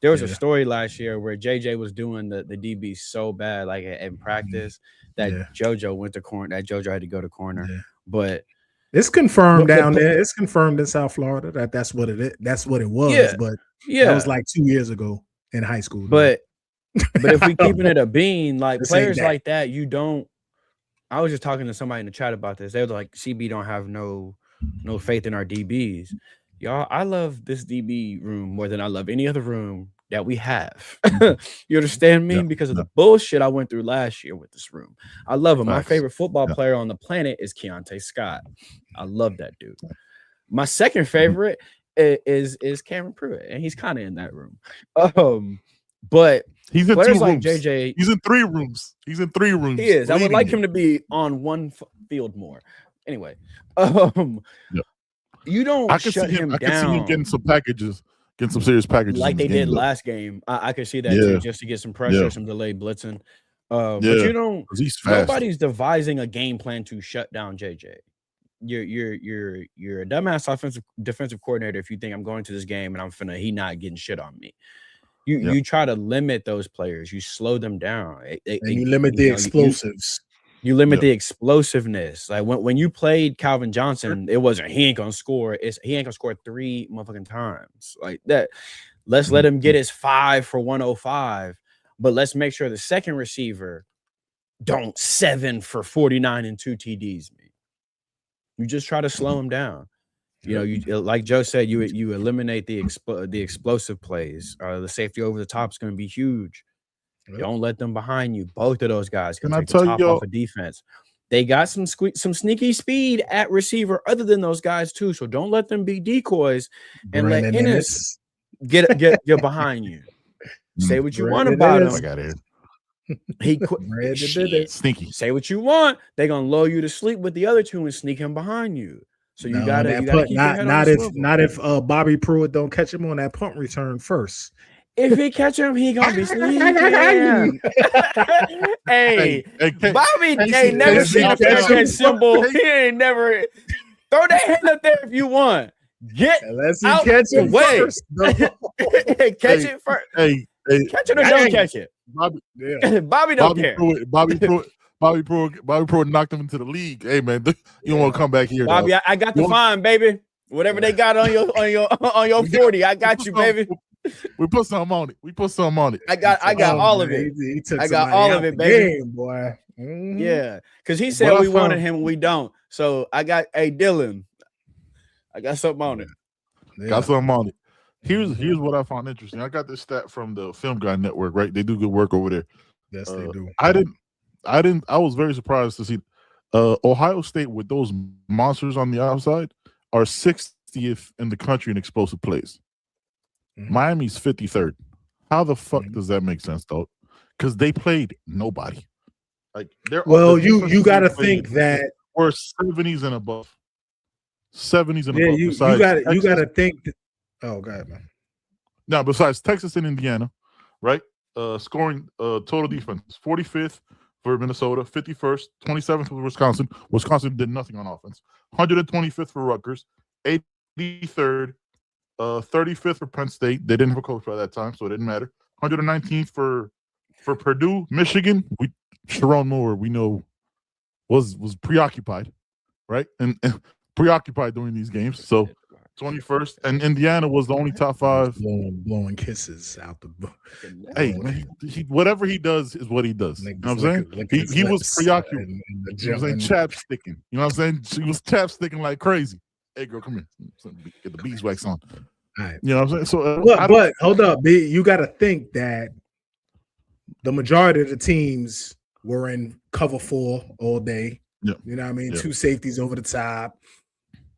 There was a story last year where JJ was doing the DB so bad, like in practice, that JoJo went to corner. That JoJo had to go to corner, but. It's confirmed down there. It's confirmed in South Florida that that's what it is. That's what it was. Yeah. But that was like 2 years ago in high school. But if we keeping it a bean, like players like that, you don't. I was just talking to somebody in the chat about this. They were like, "CB don't have no faith in our DBs." Y'all, I love this DB room more than I love any other room that we have. You understand me? Because of the bullshit I went through last year with this room. I love him. My favorite football player on the planet is Keontae Scott. I love that dude. My second favorite is Cameron Pruitt, and he's kind of in that room. But he's in players 2 like rooms. JJ, he's in 3 rooms. He is. I would like him to be on one field more. Anyway, you don't shut him down. I can see him getting some packages. Getting some serious packages like they did last game. I could see that too, just to get some pressure, some delayed blitzing. But you don't. Nobody's devising a game plan to shut down JJ. You're a dumbass defensive coordinator if you think I'm going to this game and he not getting shit on me. You try to limit those players. You slow them down. And you limit the explosives. You limit the explosiveness. Like when you played Calvin Johnson, it wasn't he ain't gonna score. He ain't gonna score 3 motherfucking times like that. Let's let him get his 5 for 105, but let's make sure the second receiver don't 7 for 49 and 2 TDs me. You just try to slow him down. You know, you like Joe said, you eliminate the explosive plays. The safety over the top is going to be huge. Don't let them behind you. Both of those guys can take the top off of defense. They got some sneaky speed at receiver other than those guys too. So don't let them be decoys and let Ennis get behind you. Say what you want about him. I got it. He sneaky. Say what you want. They're gonna lull you to sleep with the other two and sneak him behind you. So you gotta keep your head on the swivel. Not if Bobby Pruitt don't catch him on that punt return first. If he catch him, he gonna be sleeping. Hey, Bobby ain't never seen a catch symbol. He ain't never throw that hand up there if you want. Unless he catch it first. Catch it first. Catch it or don't catch it. Bobby don't care. Bobby Pruitt knocked him into the league. Hey man, you don't want to come back here, Bobby. I got the fine, baby. Whatever they got on your 40, I got you, baby. We put something on it. I got all of it. I got all of it, baby. Boy. Mm-hmm. Yeah, because he said we wanted him, we don't. So I got Dylan. I got something on it. Got something on it. Here's what I found interesting. I got this stat from the Film Guy Network. Right, they do good work over there. Yes, they do. I was very surprised to see Ohio State with those monsters on the outside are 60th in the country in explosive plays. Miami's 53rd. How the fuck does that make sense, though? Because they played nobody. Like, you got to think that we're 70s and above. 70s and above. You got to think. Oh, go ahead, man. Now, besides Texas and Indiana, right? Scoring total defense 45th for Minnesota, 51st, 27th for Wisconsin. Wisconsin did nothing on offense. 125th for Rutgers, 83rd, 35th for Penn State. They didn't have a coach by that time, so it didn't matter. 119th for Purdue. Michigan, Sharon Moore, we know, was preoccupied, right? And preoccupied during these games. So 21st, and Indiana was the only top 5. Blowing kisses out the book. Hey, man, he whatever he does is what he does. You know what I'm saying? He was preoccupied. You know what I'm saying? Chapsticking. You know what I'm saying? She was chapsticking like crazy. Hey, girl, come here. Get the beeswax on. All right. You know what I'm saying? So, but hold up, B. You got to think that the majority of the teams were in cover 4 all day. Yeah. You know what I mean? Yeah. 2 safeties over the top.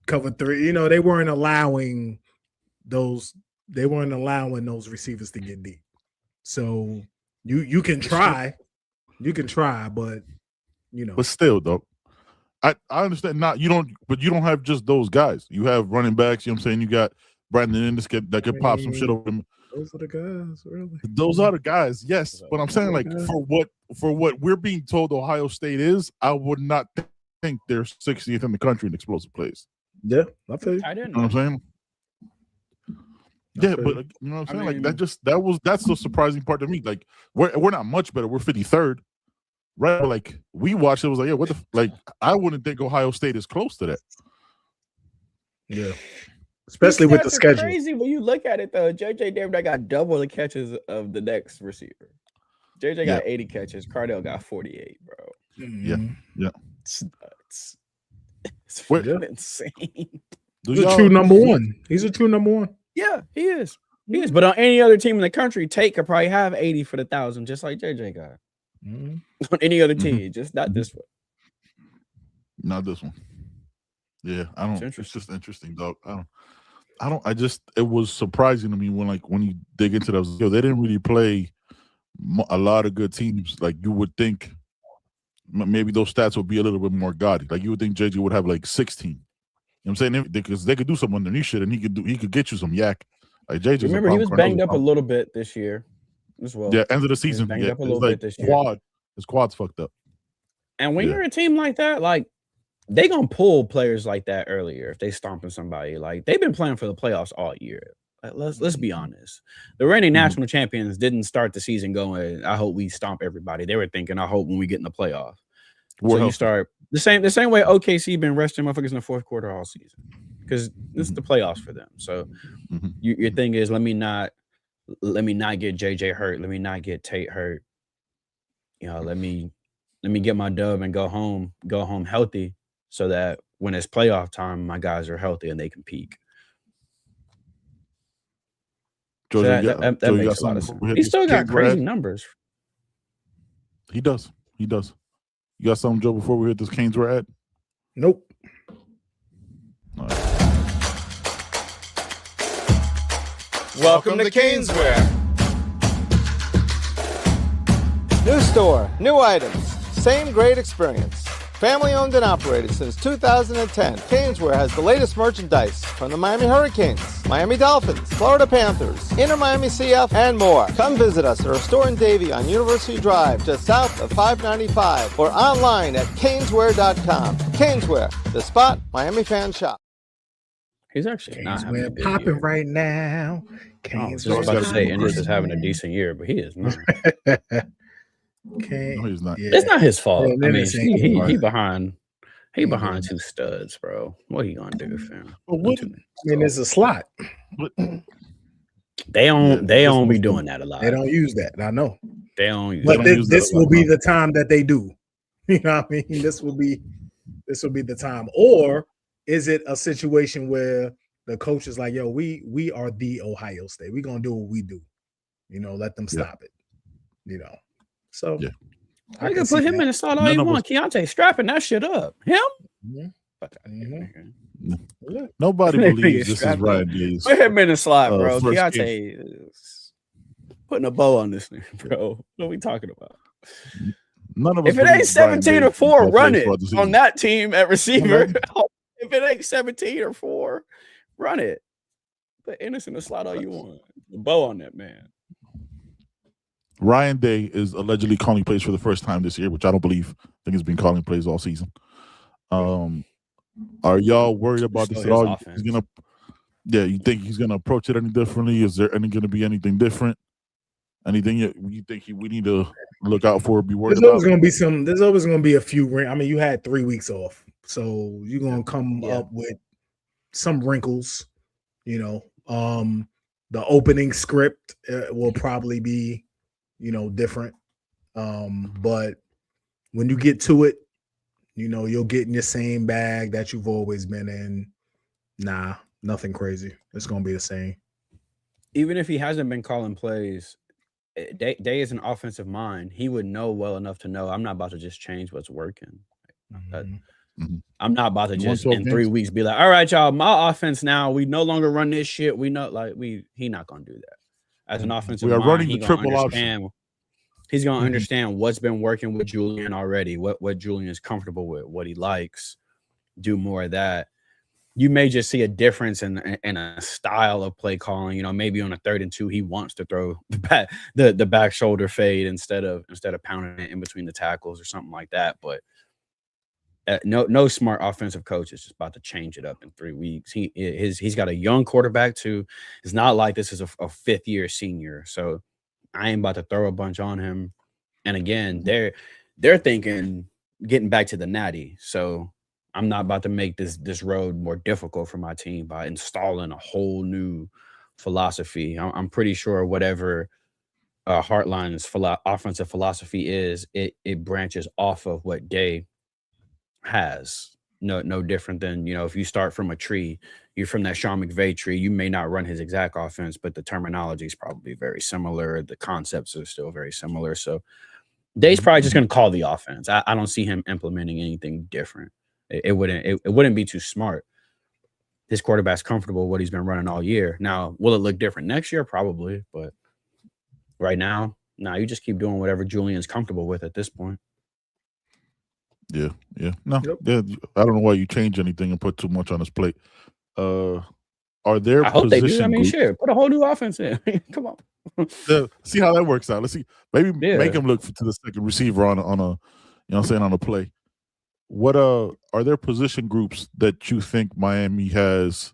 Cover 3, you know, they weren't allowing those receivers to get deep. So you can try, but you know. But still, though, I understand not you don't have just those guys. You have running backs. You know what I'm saying? You got Brandon Ennis that could pop some shit over them. Those are the guys, really. Those are the guys, yes. But I'm saying, like, for what we're being told Ohio State is, I would not think they're 60th in the country in explosive plays. Yeah, I feel you. I didn't. You know what I'm saying? Yeah, but you know what I'm saying? Like that's the surprising part to me. Like we're not much better. We're 53rd, right? But like we watched it, was like, yeah, what the like? I wouldn't think Ohio State is close to that. Yeah, especially with the schedule. Crazy when you look at it though. JJ David got double the catches of the next receiver. JJ got 80 catches. Cardell got 48, bro. Yeah. It's nuts. It's freaking insane. He's a true number one. He's a true number one. Yeah, he is. He is. But on any other team in the country, Tate could probably have 80 for the 1,000, just like JJ got. On any other team, just not this one. Not this one. Yeah, I don't. It's just interesting, dog. It was surprising to me when you dig into that. They didn't really play a lot of good teams. Like you would think. Maybe those stats would be a little bit more gaudy. Like you would think JJ would have like 16. You know what I'm saying? Because they could do some underneath shit, and he could get you some yak. Like JJ. Remember, he was banged up a little bit this year as well. Yeah, end of the season. Banged up a little bit this year. His quad's fucked up. And when you're a team like that, like they gonna pull players like that earlier if they stomping somebody. Like they've been playing for the playoffs all year. Like, let's be honest. The reigning national champions didn't start the season going, I hope we stomp everybody. They were thinking, I hope when we get in the playoff. So you start the same way OKC been resting motherfuckers in the fourth quarter all season. Because this is the playoffs for them. So your thing is let me not get JJ hurt. Let me not get Tate hurt. You know, let me get my dub and go home healthy so that when it's playoff time, my guys are healthy and they can peak. So that makes a lot of sense. He still got crazy numbers. He does. You got something, Joe, before we hit this Canes we're at? Nope. All right. Welcome to Caneswear. New store, new items, same great experience. Family owned and operated since 2010, Caneswear has the latest merchandise from the Miami Hurricanes, Miami Dolphins, Florida Panthers, Inter Miami CF, and more. Come visit us at our store in Davie on University Drive, just south of 595, or online at caneswear.com. Caneswear, the spot Miami fans shop. He's actually not having a good popping year. right now. I was just about to say Ennis is having a decent year, but he is not. No, he's not. Yeah. It's not his fault. Yeah, I mean, he behind 2 studs, bro. What are you gonna do, fam? It's a slot. They don't be doing that a lot. They don't use that. I know. They don't use. But this will be the time that they do. You know what I mean? This will be the time. Or is it a situation where the coach is like, yo, we are the Ohio State. We're gonna do what we do. You know, let them stop it. You know. So I can put him in the slot all you want. Keontae strapping that shit up. Him? Nobody believes this is Ryan Day's. Put him in the slot, bro. first Keontae is putting a bow on this thing, bro. What are we talking about? None of us if it ain't 17 or 4, run it on on that team at receiver. If it ain't 17 or 4, run it. Put Ennis in the slot all you want. The bow on that man. Ryan Day is allegedly calling plays for the first time this year, which I don't believe. I think he's been calling plays all season. Are y'all worried about this at all? You think he's gonna approach it any differently? Is there going to be anything different? Anything you think we need to look out for or be worried about? There's always gonna be a few. I mean, you had 3 weeks off, so you're gonna come up with some wrinkles. The opening script will probably be, different. But when you get to it, you'll get in your same bag that you've always been in. Nah, nothing crazy. It's gonna be the same. Even if he hasn't been calling plays, Day is an offensive mind. He would know well enough to know I'm not about to just change what's working. I'm not about to just in 3 weeks be like, all right, y'all, my offense now, we no longer run this shit. We know he not gonna do that. As an offensive mind, running the triple option. He's gonna understand what's been working with Julian already, what Julian is comfortable with, what he likes. Do more of that. You may just see a difference in a style of play calling. Maybe on a 3rd and 2, he wants to throw the back shoulder fade instead of pounding it in between the tackles or something like that. But no smart offensive coach is just about to change it up in 3 weeks. He's got a young quarterback too. It's not like this is a 5th-year senior, so I ain't about to throw a bunch on him. And again, they're thinking getting back to the natty, so I'm not about to make this road more difficult for my team by installing a whole new philosophy. I'm pretty sure whatever Hartline's offensive philosophy is, it branches off of what Day has. No different than, if you start from a tree, you're from that Sean McVay tree, you may not run his exact offense, but the terminology is probably very similar. The concepts are still very similar. So Day's probably just going to call the offense. I don't see him implementing anything different. It wouldn't be too smart. His quarterback's comfortable with what he's been running all year. Now, will it look different next year? Probably, but right now, you just keep doing whatever Julian's comfortable with at this point. Yeah. No, yep. I don't know why you change anything and put too much on his plate. Are there? I hope they do. I mean, sure, put a whole new offense in. Come on. See how that works out. Let's see. Maybe make him look to the second receiver on a on a play. What are there position groups that you think Miami has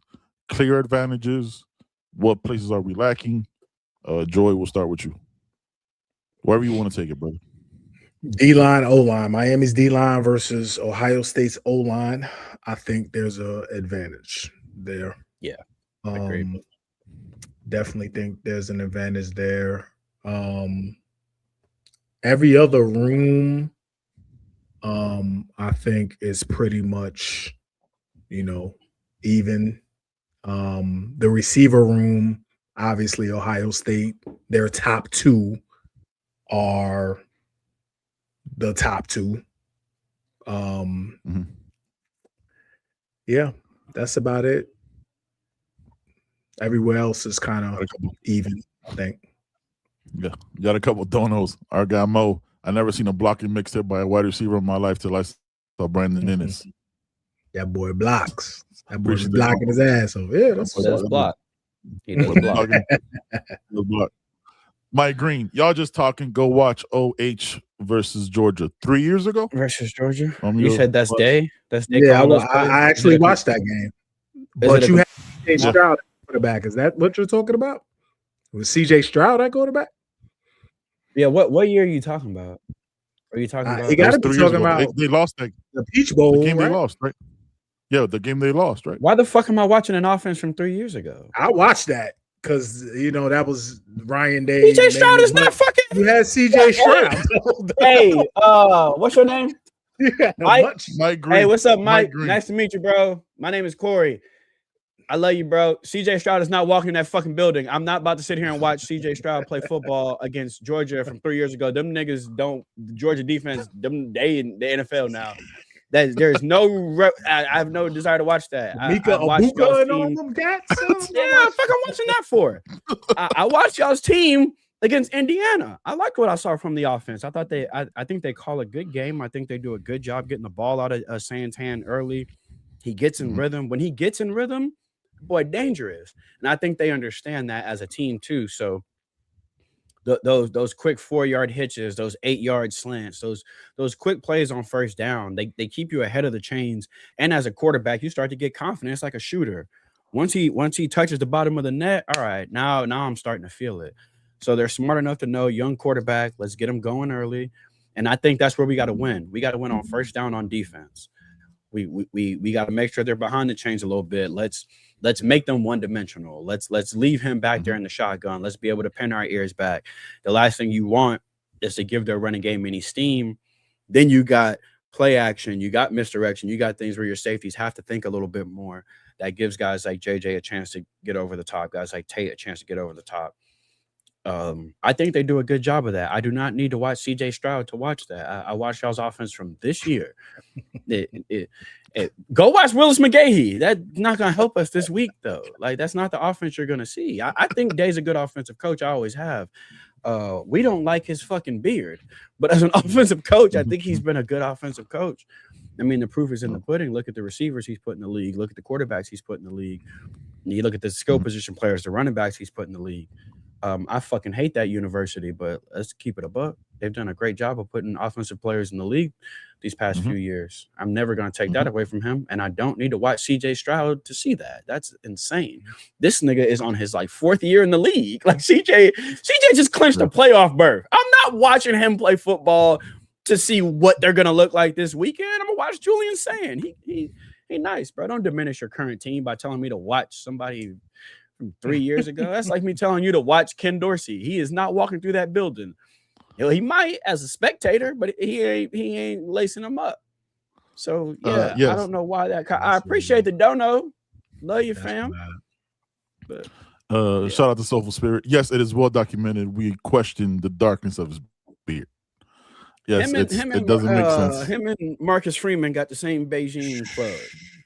clear advantages? What places are we lacking? Joy, we'll start with you. Wherever you want to take it, brother. D-line, O-line. Miami's D-line versus Ohio State's O-line. I think there's an advantage there. Yeah, I agree. Definitely think there's an advantage there. Every other room, I think is pretty much, even. The receiver room, obviously Ohio State, their top 2 are the top 2. Yeah, that's about it. Everywhere else is kind of even, I think. Yeah, got a couple of donos. Our guy Mo, I never seen a blocking mixtape by a wide receiver in my life till I saw Brandon Ennis. That boy blocks. That boy is blocking his ass over. Yeah, that's block. He does block. Mike Green, y'all just talking. Go watch OH versus Georgia 3 years ago. Versus Georgia. You said that's Day. That's Day. Yeah, I actually watched that game. But you had CJ Stroud at quarterback. Is that what you're talking about? Was CJ Stroud at quarterback? Yeah. What year are you talking about? Are you talking about? You got to be talking about. They lost the Peach Bowl. The game right? they lost, right? Yeah, the game they lost, right? Why the fuck am I watching an offense from 3 years ago? I watched that. Because, that was Ryan Day. CJ Stroud is not fucking. You had CJ Stroud. Hey, what's your name? Mike Green. Hey, what's up, Mike? Nice to meet you, bro. My name is Corey. I love you, bro. CJ Stroud is not walking in that fucking building. I'm not about to sit here and watch CJ Stroud play football against Georgia from 3 years ago. Them niggas don't. The Georgia defense. They in the NFL now. There's no. I have no desire to watch that. Mika Abuka and all them cats. Yeah, fuck, I'm watching that for. I watched y'all's team against Indiana. I like what I saw from the offense. I thought I think they call a good game. I think they do a good job getting the ball out of Sands' hand early. He gets in rhythm. When he gets in rhythm, boy, dangerous. And I think they understand that as a team too. So those quick 4-yard hitches, those 8-yard slants, those quick plays on first down, they keep you ahead of the chains. And as a quarterback, you start to get confidence like a shooter. Once he touches the bottom of the net, all right, now I'm starting to feel it. So they're smart enough to know, young quarterback, let's get him going early. And I think that's where we got to win. We got to win on first down on defense. We got to make sure they're behind the chains a little bit. Let's make them one-dimensional. Let's leave him back there in the shotgun. Let's be able to pin our ears back. The last thing you want is to give their running game any steam. Then you got play action, you got misdirection, you got things where your safeties have to think a little bit more. That gives guys like JJ a chance to get over the top, guys like Tate a chance to get over the top. I think they do a good job of that. I do not need to watch CJ Stroud to watch that. I watched y'all's offense from this year. Go watch Willis McGahee. That's not going to help us this week, though. Like, that's not the offense you're going to see. I think Day's a good offensive coach. I always have. We don't like his fucking beard. But as an offensive coach, I think he's been a good offensive coach. I mean, the proof is in the pudding. Look at the receivers he's put in the league. Look at the quarterbacks he's put in the league. You look at the skill position players, the running backs he's put in the league. I fucking hate that university, but let's keep it a buck. They've done a great job of putting offensive players in the league these past few years. I'm never going to take that away from him, and I don't need to watch CJ Stroud to see that. That's insane. This nigga is on his like 4th year in the league. Like CJ just clinched a playoff berth. I'm not watching him play football to see what they're going to look like this weekend. I'm going to watch Julian Sand. He nice, bro. Don't diminish your current team by telling me to watch somebody from 3 years ago. That's like me telling you to watch Ken Dorsey. He is not walking through that building. He might as a spectator, but he ain't lacing them up. So yes. I don't know why that. I appreciate the dono. Love you, fam. But, shout out to Soulful Spirit. Yes, it is well documented. We question the darkness of his beard. Yes, it doesn't make sense. Him and Marcus Freeman got the same Beijing plug.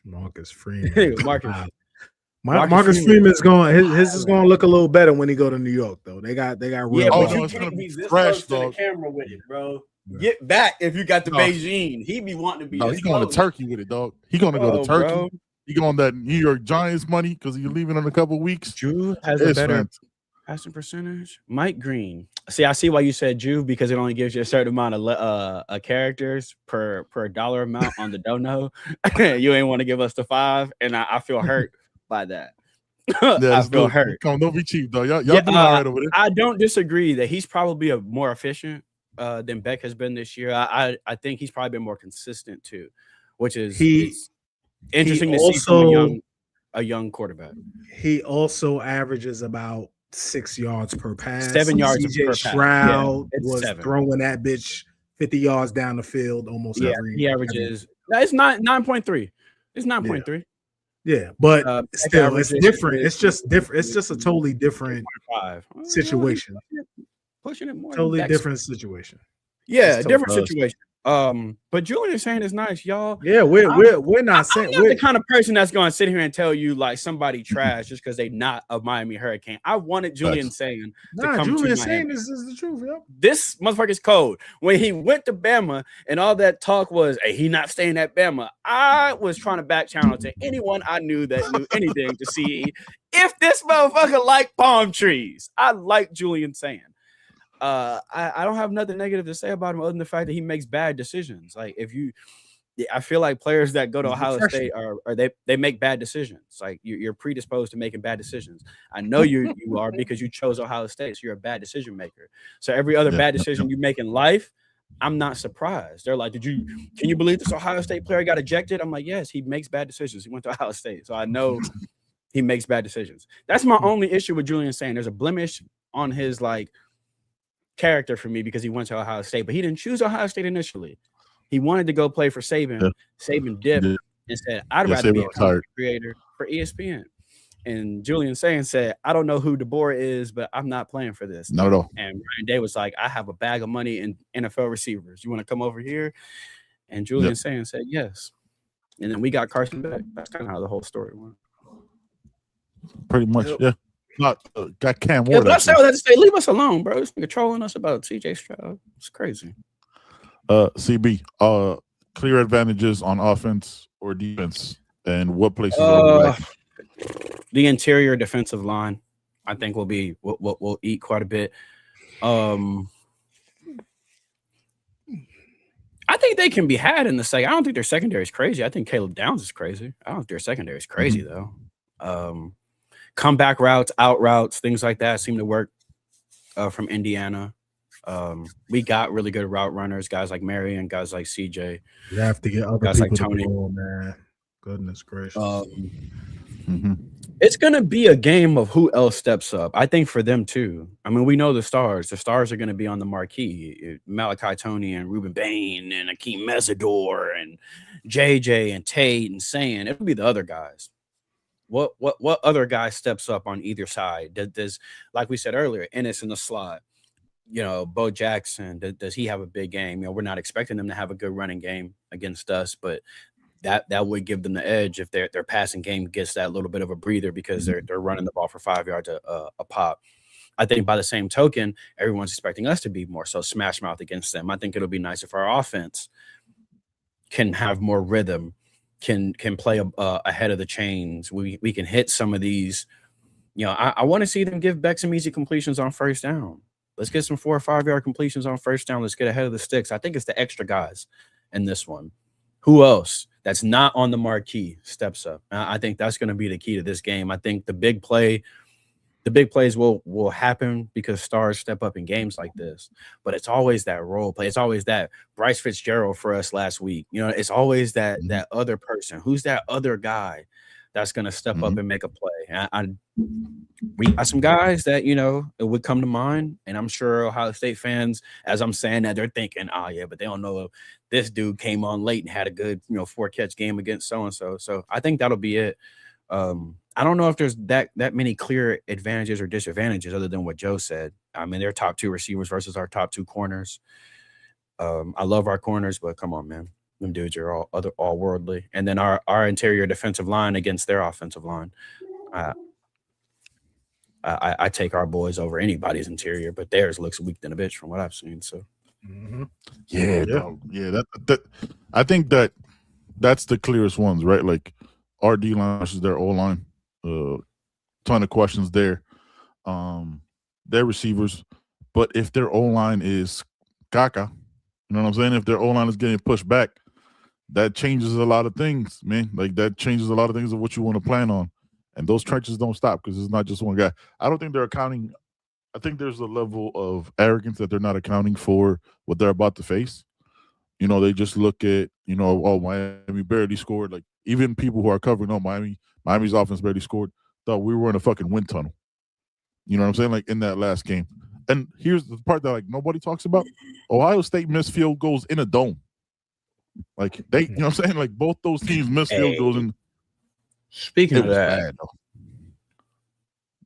Marcus Freeman. Marcus Freeman's going. His is going to look a little better when he go to New York, though. They got real. Yeah, but you can't be this close to the camera with it, bro. Get back if you got the Beijing. He be wanting to be. No, he's going to Turkey with it, dog. He going to go to Turkey. Bro. He going that New York Giants money because he's leaving in a couple of weeks. Juve has a better passing percentage. Mike Green. See, I see why you said Juve, because it only gives you a certain amount of characters per dollar amount on the dono. You ain't want to give us the 5, and I feel hurt by that. I feel hurt. Come on, don't be cheap, though. Y'all doing all right over there. I don't disagree that he's probably a more efficient than Beck has been this year. I think he's probably been more consistent too, which is interesting to see from a young quarterback. He also averages about 6 yards per pass. 7 yards per pass. Stroud was 7. Throwing that bitch 50 yards down the field almost every. He averages. It's 9.3. It's 9.3. Yeah, but still, it's different. It's just different. It's just a totally different situation. Pushing it more. Totally different situation. Yeah, different situation. But Julian saying is nice, y'all. Yeah, we're not saying I'm not the kind of person that's going to sit here and tell you like somebody trash just because they not a Miami Hurricane. I wanted Julian saying to come Julian to saying Miami. This is the truth, yo. This motherfucker is cold. When he went to Bama and all that talk was, hey, he not staying at Bama. I was trying to back channel to anyone I knew that knew anything to see if this motherfucker liked palm trees. I like Julian saying. I don't have nothing negative to say about him other than the fact that he makes bad decisions. Like I feel like players that go to Ohio State are they make bad decisions. Like you're predisposed to making bad decisions. I know you are because you chose Ohio State, so you're a bad decision maker. So every other bad decision you make in life, I'm not surprised. They're like, can you believe this Ohio State player got ejected? I'm like, yes, he makes bad decisions. He went to Ohio State, so I know he makes bad decisions. That's my only issue with Julian saying. There's a blemish on his like character for me because he went to Ohio State, but he didn't choose Ohio State initially. He wanted to go play for Saban. Yeah. Saban dipped and said, I'd rather be a content creator for ESPN. And Julian Saying said, I don't know who DeBoer is, but I'm not playing for this. Not at all. And Ryan Day was like, I have a bag of money in NFL receivers. You want to come over here? And Julian Sand said yes. And then we got Carson back. That's kind of how the whole story went. Pretty much, yeah. Not got Cam Ward. Yeah, but I said that to say, leave us alone, bro. This nigga trolling us about CJ Stroud. It's crazy. CB, clear advantages on offense or defense, and what places the interior defensive line, I think will eat quite a bit. I think they can be had in the second. I don't think their secondary is crazy. I think Caleb Downs is crazy. I don't think their secondary is crazy though. Comeback routes, out routes, things like that seem to work from Indiana. We got really good route runners, guys like Marion, guys like CJ. You have to get other guys people like Tony. to go, man. Goodness gracious. It's going to be a game of who else steps up. I think for them too. I mean, we know the stars. The stars are going to be on the marquee. Malachi Tony and Ruben Bain and Akeem Mesidor and JJ and Tate and Sayin. It'll be the other guys. What other guy steps up on either side? Does like we said earlier, Ennis in the slot, Bo Jackson, does he have a big game? We're not expecting them to have a good running game against us, but that would give them the edge if their passing game gets that little bit of a breather because they're running the ball for 5 yards a pop. I think by the same token, everyone's expecting us to be more so smash mouth against them. I think it'll be nice if our offense can have more rhythm, can play ahead of the chains. We can hit some of these. I want to see them give Beck some easy completions on first down. Let's get some 4 or 5 yard completions on first down. Let's get ahead of the sticks. I think it's the extra guys in this one. Who else that's not on the marquee steps up? I think that's going to be the key to this game. I think the big plays will happen because stars step up in games like this. But it's always that role play. It's always that Bryce Fitzgerald for us last week. It's always that other person. Who's that other guy that's going to step up and make a play? We got some guys that, it would come to mind. And I'm sure Ohio State fans, as I'm saying that, they're thinking, but they don't know if this dude came on late and had a good, 4-catch game against so-and-so. So I think that'll be it. I don't know if there's that many clear advantages or disadvantages other than what Joe said. I mean, they're top 2 receivers versus our top 2 corners. I love our corners, but come on, man. Them dudes are all worldly. And then our interior defensive line against their offensive line. I take our boys over anybody's interior, but theirs looks weak than a bitch from what I've seen. So, that I think that's the clearest ones, right? Like our D line versus their O line. Ton of questions there. Their receivers, but if their O line is caca, you know what I'm saying? If their O line is getting pushed back, that changes a lot of things, man. Like that changes a lot of things of what you want to plan on. And those trenches don't stop because it's not just one guy. I don't think they're accounting. I think there's a level of arrogance that they're not accounting for what they're about to face. They just look at, Miami barely scored. Like even people who are covering, Miami's offense barely scored. Thought we were in a fucking wind tunnel. You know what I'm saying? Like in that last game. And here's the part that nobody talks about. Ohio State missed field goals in a dome. Like they, you know what I'm saying? Like both those teams missed field goals in. Speaking of that, bad,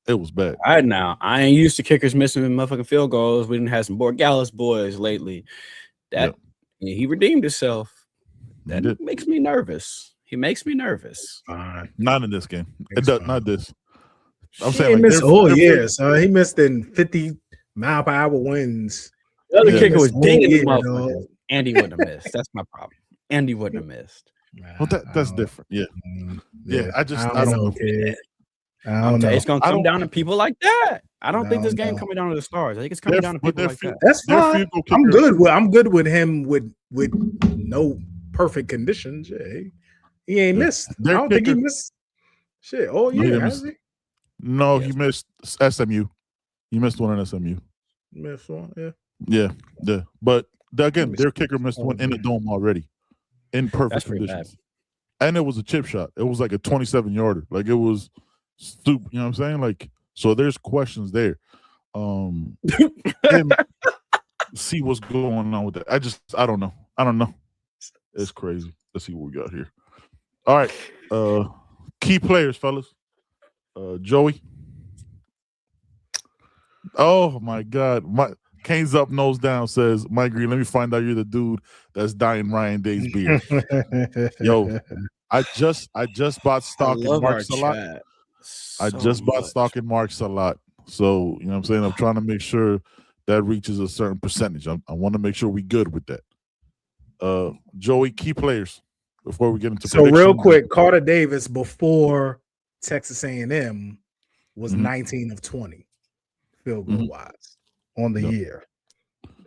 it was bad. I ain't used to kickers missing motherfucking field goals. We didn't have some Borgalis boys lately. He redeemed himself. That makes me nervous. He makes me nervous. Not in this game. Not this. I'm saying he missed all year. So he missed in 50-mile-per-hour winds. The other kicker was dinging his motherfuckers. Andy wouldn't have missed. That's my problem. Andy wouldn't have missed. Well, that's different. Yeah. I don't know. It's gonna come down to people like that. I don't think this game coming down to the stars. I think it's coming down to people like that. That's fine. I'm good with him with no perfect conditions. Yeah, he ain't missed. I don't think he missed shit. Oh yeah, has he? No, he missed SMU. He missed one in SMU. Missed one, yeah. But again, their kicker missed one in the dome already. In perfect conditions. And it was a chip shot. It was like a 27-yarder. Like it was stupid. You know what I'm saying? Like, so there's questions there. See what's going on with that. I don't know. It's crazy. Let's see what we got here. All right. Key players, fellas. Joey. Oh my God. Kane's up, nose down, says, Mike Green, let me find out you're the dude that's dying Ryan Day's beer. Yo, I just bought stock in Mark Salat. I just bought stock in Mark Salat. So, you know what I'm saying? I'm trying to make sure that reaches a certain percentage. I want to make sure we good with that. Joey, key players before we get into predictions. Real quick, Carter Davis before Texas A&M was 19 of 20 field goal wise on the year,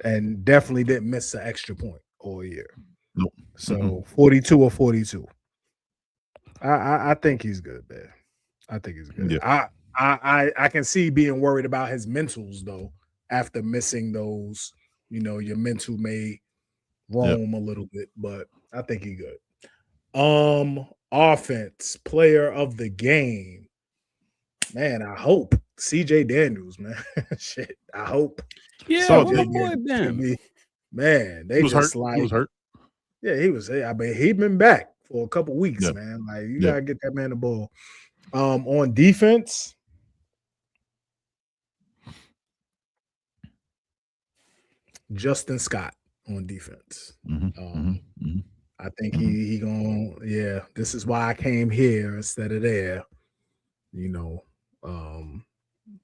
and definitely didn't miss an extra point all year. Nope. So 42 or 42. I think he's good, man. I think he's good. Yeah. I can see being worried about his mentals though after missing those. You know, your mental may roam a little bit, but I think he's good. Offense player of the game, man. I hope CJ Daniels, man. Shit, I hope. Yeah, my boy Ben. Man, they just hurt. He was hurt. Yeah, he was. I mean, he'd been back for a couple weeks, man. Like you gotta get that man the ball. On defense, Justin Scott on defense. I think he gonna this is why I came here instead of there. You know,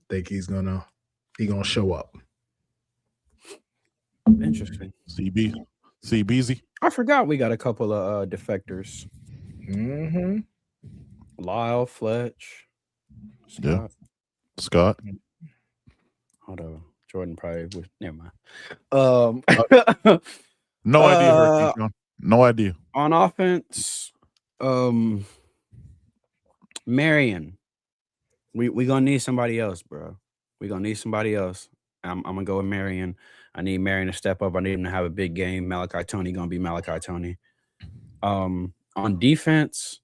think he's gonna show up. Interesting. CBZ. I forgot we got a couple of defectors. Lyle, Fletch, Scott. Hold on. Jordan probably was never mind. No idea. No idea. On offense, Marion. We gonna need somebody else, bro. We gonna need somebody else. I'm gonna go with Marion. I need Marion to step up. I need him to have a big game. Malachi Tony gonna be Malachi Tony. On defense,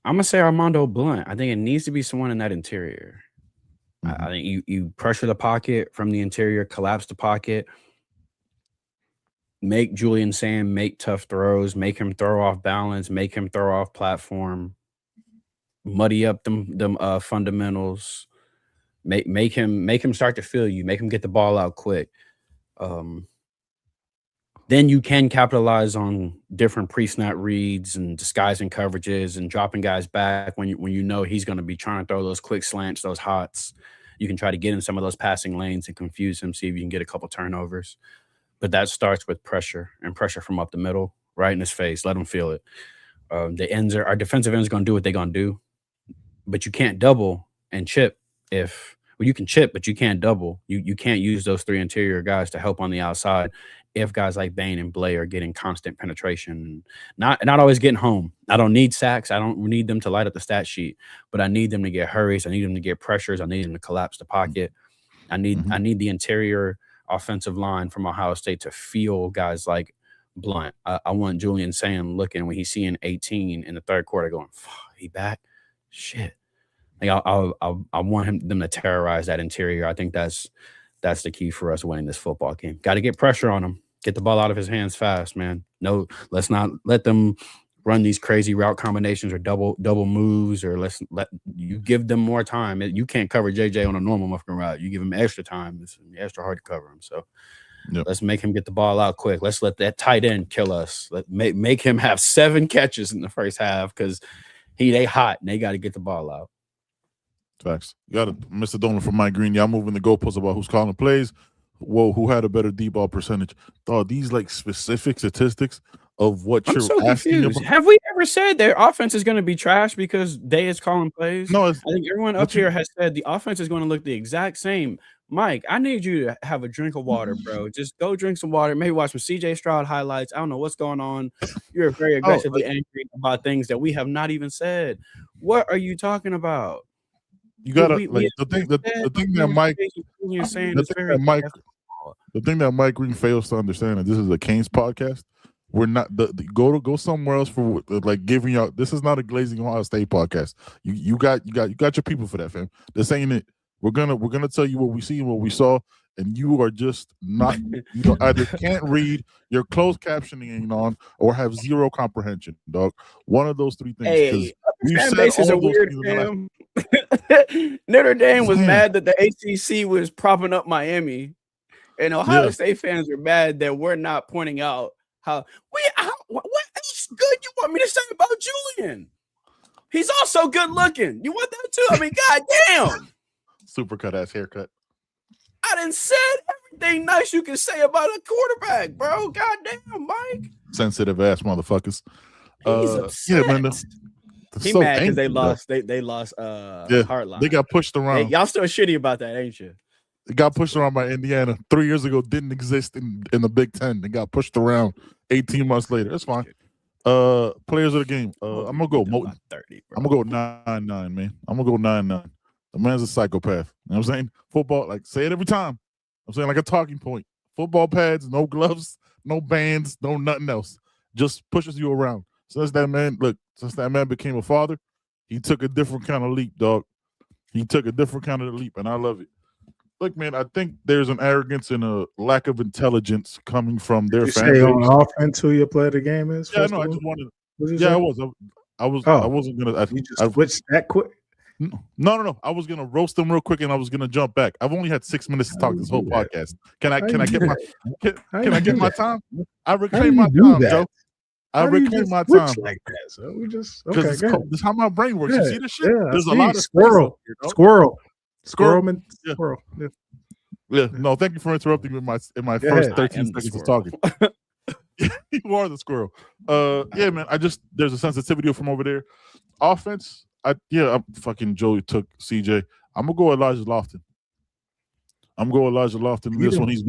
I'm gonna say Armando Blunt. I think it needs to be someone in that interior. I think you pressure the pocket from the interior, collapse the pocket, make Julian Sam make tough throws, make him throw off balance, make him throw off platform, muddy up them fundamentals, make him start to feel you, make him get the ball out quick. Then you can capitalize on different pre-snap reads and disguising coverages and dropping guys back when you know he's going to be trying to throw those quick slants, those hots. You can try to get in some of those passing lanes and confuse him, see if you can get a couple turnovers. But that starts with pressure, and pressure from up the middle, right in his face. Let him feel it. Our defensive ends going to do what they're going to do, but you can't double and chip you can chip, but you can't double. You can't use those three interior guys to help on the outside if guys like Bain and Blay are getting constant penetration, not always getting home. I don't need sacks. I don't need them to light up the stat sheet, but I need them to get hurries. I need them to get pressures. I need them to collapse the pocket. I need the interior offensive line from Ohio State to feel guys like Blunt. I want Julian Sam looking when he's seeing 18 in the third quarter going, he back? Shit. Like I want them to terrorize that interior. I think that's the key for us winning this football game. Got to get pressure on him. Get the ball out of his hands fast, man. No, let's not let them run these crazy route combinations or double moves, or let you give them more time. You can't cover JJ on a normal muffin route. You give him extra time. It's extra hard to cover him. So let's make him get the ball out quick. Let's let that tight end kill us. Make him have 7 catches in the first half because they hot and they got to get the ball out. Facts. You got Mr. Dolan from Mike Green. Y'all moving the goalposts about who's calling plays. Whoa, who had a better D-ball percentage? Dog, these like specific statistics of what you're asking about. Have we ever said their offense is going to be trash because Day is calling plays? No, I think everyone up here has said the offense is going to look the exact same. Mike, I need you to have a drink of water, bro. Just go drink some water. Maybe watch some CJ Stroud highlights. I don't know what's going on. You're very aggressively angry about things that we have not even said. What are you talking about? You gotta the thing that Mike Green fails to understand, and this is a Canes podcast. We're not go somewhere else for like giving y'all. This is not a glazing Ohio State podcast. You got your people for that, fam. This ain't it. We're gonna tell you what we see and what we saw, and you are just not. You either can't read, you're closed captioning ain't on, or have zero comprehension, dog. One of those three things. Hey, fan bases are weird, fam. Notre Dame was mad that the ACC was propping up Miami. And Ohio State fans are mad that we're not pointing out what else good you want me to say about Julian? He's also good looking. You want that too? I mean, goddamn. Supercut ass haircut. I done said everything nice you can say about a quarterback, bro. Goddamn, Mike. Sensitive ass motherfuckers. He's upset. Yeah, man. He so mad because they lost. They lost. Hardline. They got pushed around. Hey, y'all still shitty about that, ain't you? It got pushed around by Indiana 3 years ago. Didn't exist in the Big Ten. They got pushed around 18 months later. That's fine. Players of the game. I'm gonna go Moten. 30. I'm gonna go 9-9, man. I'm gonna go 9-9. The man's a psychopath. You know what I'm saying? Football, like say it every time. I'm saying like a talking point. Football pads, no gloves, no bands, no nothing else. Just pushes you around. Since that man became a father, he took a different kind of leap, dog. He took a different kind of leap, and I love it. Look, man, I think there's an arrogance and a lack of intelligence coming from their fan base. Say on offense who your player of the game is? Yeah, no, I just wanted. Yeah, I wasn't gonna. You just switched that quick. No. I was gonna roast them real quick, and I was gonna jump back. I've only had 6 minutes to talk this whole podcast. Can I get my time? I reclaim my time, Joe. I reclaim my time like that. So we just this is how my brain works. You see this shit? Yeah, there's a lot of squirrel. Yeah. No, thank you for interrupting me in my first 13 seconds of talking. You are the squirrel. Yeah, man. There's a sensitivity from over there. Offense. I'm fucking Joey took CJ. I'm gonna go Elijah Lofton. This one, he's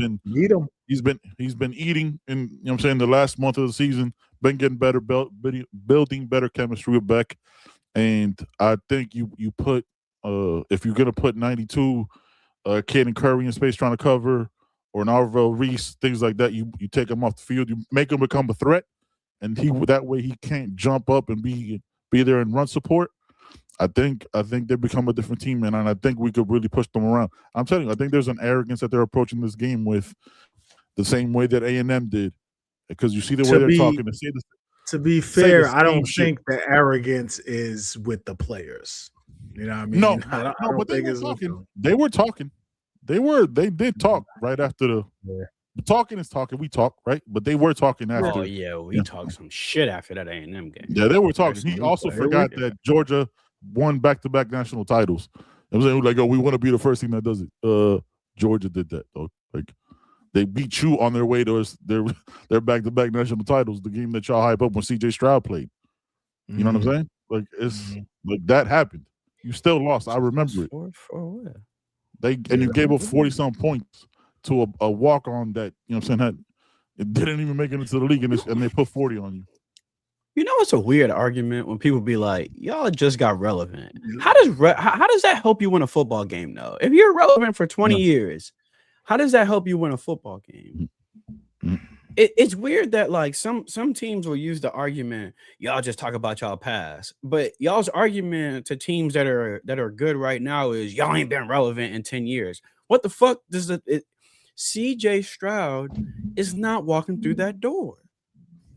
been eating in, you know what I'm saying, the last month of the season, been getting better, building better chemistry with Beck. And I think you put if you're gonna put 92 Caden Curry in space trying to cover, or an Arvell Reese, things like that, you take him off the field, you make him become a threat, and that way he can't jump up and be there and run support. I think they become a different team, man, and I think we could really push them around. I'm telling you, I think there's an arrogance that they're approaching this game with, the same way that A&M did, because you see the way they're talking. To be fair, I don't think the arrogance is with the players. You know what I mean? No, but they were talking. They did talk right after the. Talking is talking. We talk, right? But they were talking after. Oh yeah, we talked some shit after that A&M game. Yeah, they were talking. He also forgot that Georgia won back-to-back national titles. I'm saying, like, we want to be the first team that does it. Georgia did that, though. Like, they beat you on their way to their back-to-back national titles. The game that y'all hype up when C.J. Stroud played. You know what I'm saying? Like, it's like that happened. You still lost. I remember it. You gave up 40-some points to a walk-on that, you know what I'm saying, it didn't even make it into the league, and they put 40 on you. You know, it's a weird argument when people be like, y'all just got relevant. How does that help you win a football game, though? If you're relevant for 20 years, how does that help you win a football game? It's weird that, like, some teams will use the argument, y'all just talk about y'all past. But y'all's argument to teams that are good right now is y'all ain't been relevant in 10 years. What the fuck does CJ Stroud is not walking through that door.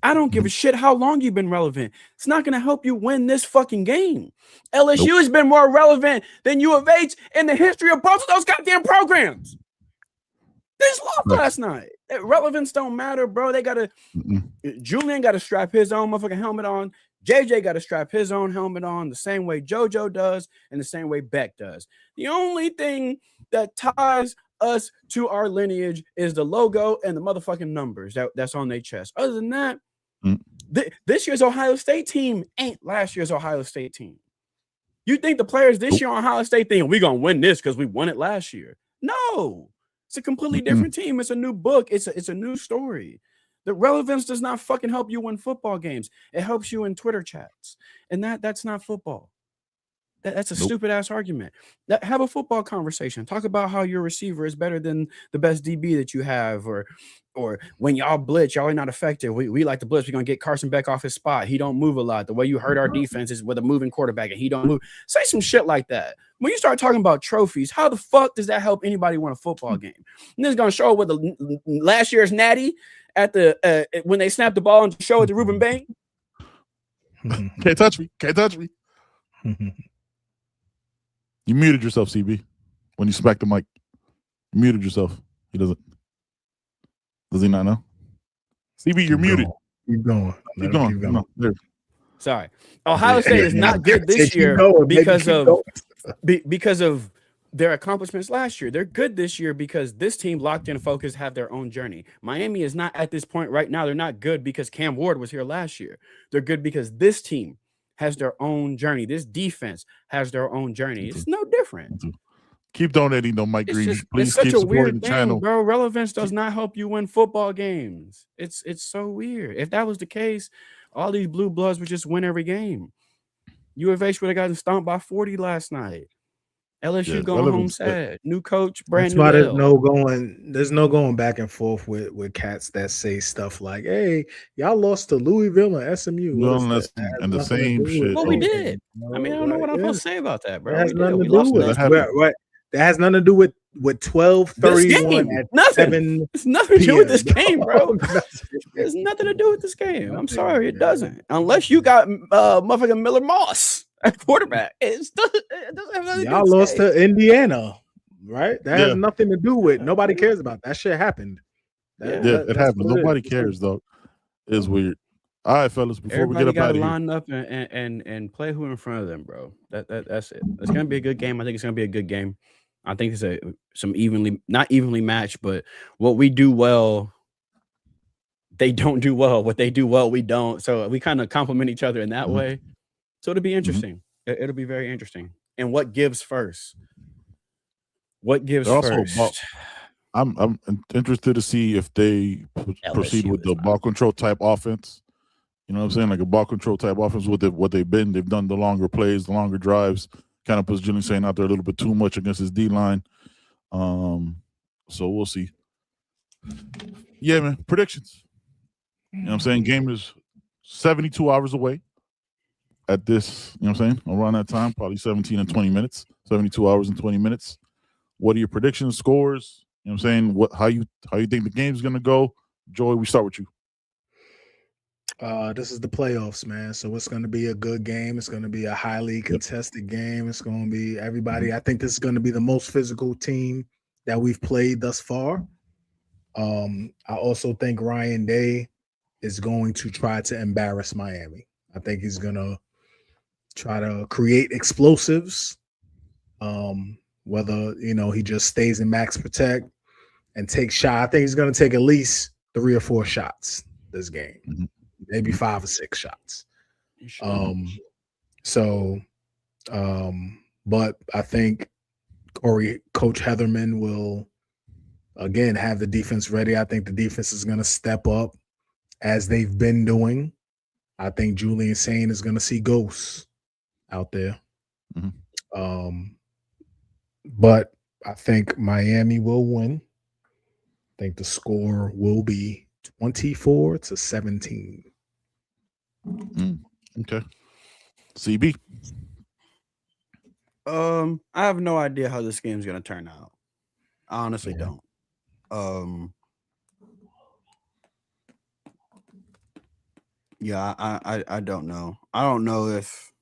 I don't give a shit how long you've been relevant. It's not going to help you win this fucking game. LSU has been more relevant than U of H in the history of both of those goddamn programs. They just lost last night. Relevance don't matter, bro. They got to Julian got to strap his own motherfucking helmet on. JJ got to strap his own helmet on the same way JoJo does and the same way Beck does. The only thing that ties us to our lineage is the logo and the motherfucking numbers that's on their chest. Other than that, this year's Ohio State team ain't last year's Ohio State team. You think the players this year on Ohio State think we're gonna win this because we won it last year? No, it's a completely different team. It's a new book. It's a new story. The relevance does not fucking help you win football games. It helps you in Twitter chats, and that's not football. That's a stupid ass argument. Have a football conversation. Talk about how your receiver is better than the best DB that you have, or when y'all blitz, y'all are not effective. We like to blitz. We're gonna get Carson Beck off his spot. He don't move a lot. The way you hurt our defense is with a moving quarterback, and he don't move. Say some shit like that. When you start talking about trophies, how the fuck does that help anybody win a football game? And this is gonna show with the last year's Natty at the when they snapped the ball and show it to Ruben Bain. Can't touch me. Can't touch me. You muted yourself, CB, when you smacked the mic. You muted yourself. He doesn't. Does he not know? CB, you're muted. Keep going. Keep going. Keep going. Sorry. Ohio State is not good this year because of their accomplishments last year. They're good this year because this team, locked in, focused, have their own journey. Miami is not at this point right now. They're not good because Cam Ward was here last year. They're good because this team has their own journey. This defense has their own journey. It's no different. Keep donating, though, Mike Green. Please it's keep such a supporting weird the thing, channel, bro. Relevance does not help you win football games. It's so weird. If that was the case, all these blue bloods would just win every game. U of H would have gotten stomped by 40 last night. LSU going home sad. New coach, brand new. That's why there's no going back and forth with cats that say stuff like, "Hey, y'all lost to Louisville and SMU." And the same shit. Well, we did. I mean, I don't know what I'm supposed to say about that, bro. That has nothing to do with that. That has nothing to do with 12-31 at 7. It's nothing to do with this game, bro. There's nothing to do with this game. I'm sorry, it doesn't. Unless you got motherfucking Miller Moss at quarterback. It doesn't have nothing to do with y'all lost to Indiana, right? That has nothing to do with. Nobody cares about that. Shit happened. It happened. Nobody cares though. It's weird. All right, fellas. Before we get up out of here, line up and play who in front of them, bro. That's it. It's gonna be a good game. I think it's gonna be a good game. I think it's not evenly matched, but what we do well, they don't do well. What they do well, we don't. So we kind of complement each other in that way. So it'll be interesting. It'll be very interesting. And what gives first? What gives first? I'm interested to see if they proceed with the ball control type offense. You know what I'm saying? Like a ball control type offense with what they've been. They've done the longer plays, the longer drives. Kind of puts Julian Saint out there a little bit too much against his D line. So we'll see. Yeah, man. Predictions. You know what I'm saying? Game is 72 hours away at this, you know what I'm saying? Around that time, probably 17 and 20 minutes, 72 hours and 20 minutes. What are your predictions, scores? You know what I'm saying? How you think the game's going to go? Joey, we start with you. This is the playoffs, man. So it's going to be a good game. It's going to be a highly contested game. It's going to be everybody. I think this is going to be the most physical team that we've played thus far. I also think Ryan Day is going to try to embarrass Miami. I think he's going to try to create explosives. Whether, he just stays in max protect and takes shot. I think he's going to take at least 3 or 4 shots this game. Maybe 5 or 6 shots. But I think Coach Heatherman will again have the defense ready. I think the defense is going to step up as they've been doing. I think Julian Saint is going to see ghosts out there. But I think Miami will win. I think the score will be 24-17. Okay. CB. I have no idea how this game's gonna turn out. I honestly don't. I don't know. I don't know if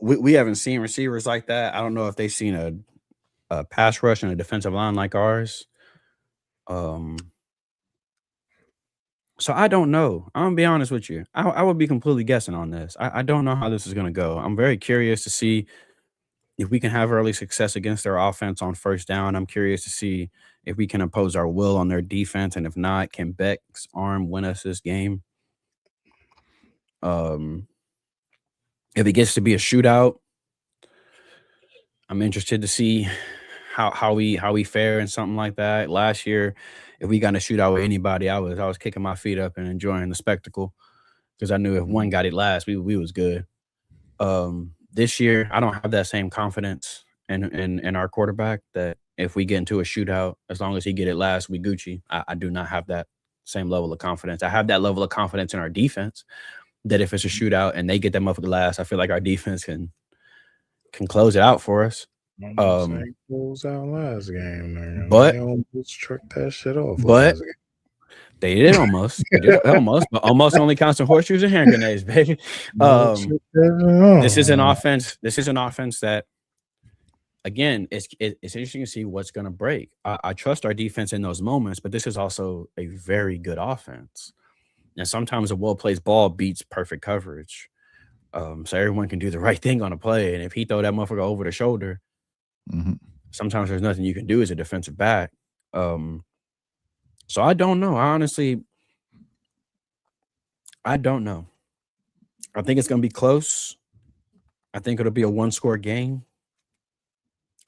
we haven't seen receivers like that. I don't know if they've seen a pass rush and a defensive line like ours. So I don't know. I'm gonna be honest with you. I would be completely guessing on this. I don't know how this is gonna go. I'm very curious to see if we can have early success against their offense on first down. I'm curious to see if we can impose our will on their defense, and if not, can Beck's arm win us this game? If it gets to be a shootout, I'm interested to see how we fare in something like that. Last year, if we got in a shootout with anybody, I was kicking my feet up and enjoying the spectacle because I knew if one got it last, we was good. This year, I don't have that same confidence in our quarterback that if we get into a shootout, as long as he get it last, we Gucci. I do not have that same level of confidence. I have that level of confidence in our defense that if it's a shootout and they get that motherfucker last, I feel like our defense can close it out for us. Close out last game, man. But they almost trucked that shit off. But they did almost. But almost only counts in horseshoes and hand grenades, baby. This is an offense. This is an offense that again, it's interesting to see what's going to break. I trust our defense in those moments, but this is also a very good offense. And sometimes a well-placed ball beats perfect coverage. So everyone can do the right thing on a play. And if he throw that motherfucker over the shoulder, sometimes there's nothing you can do as a defensive back. So I don't know. I don't know. I think it's going to be close. I think it'll be a one-score game.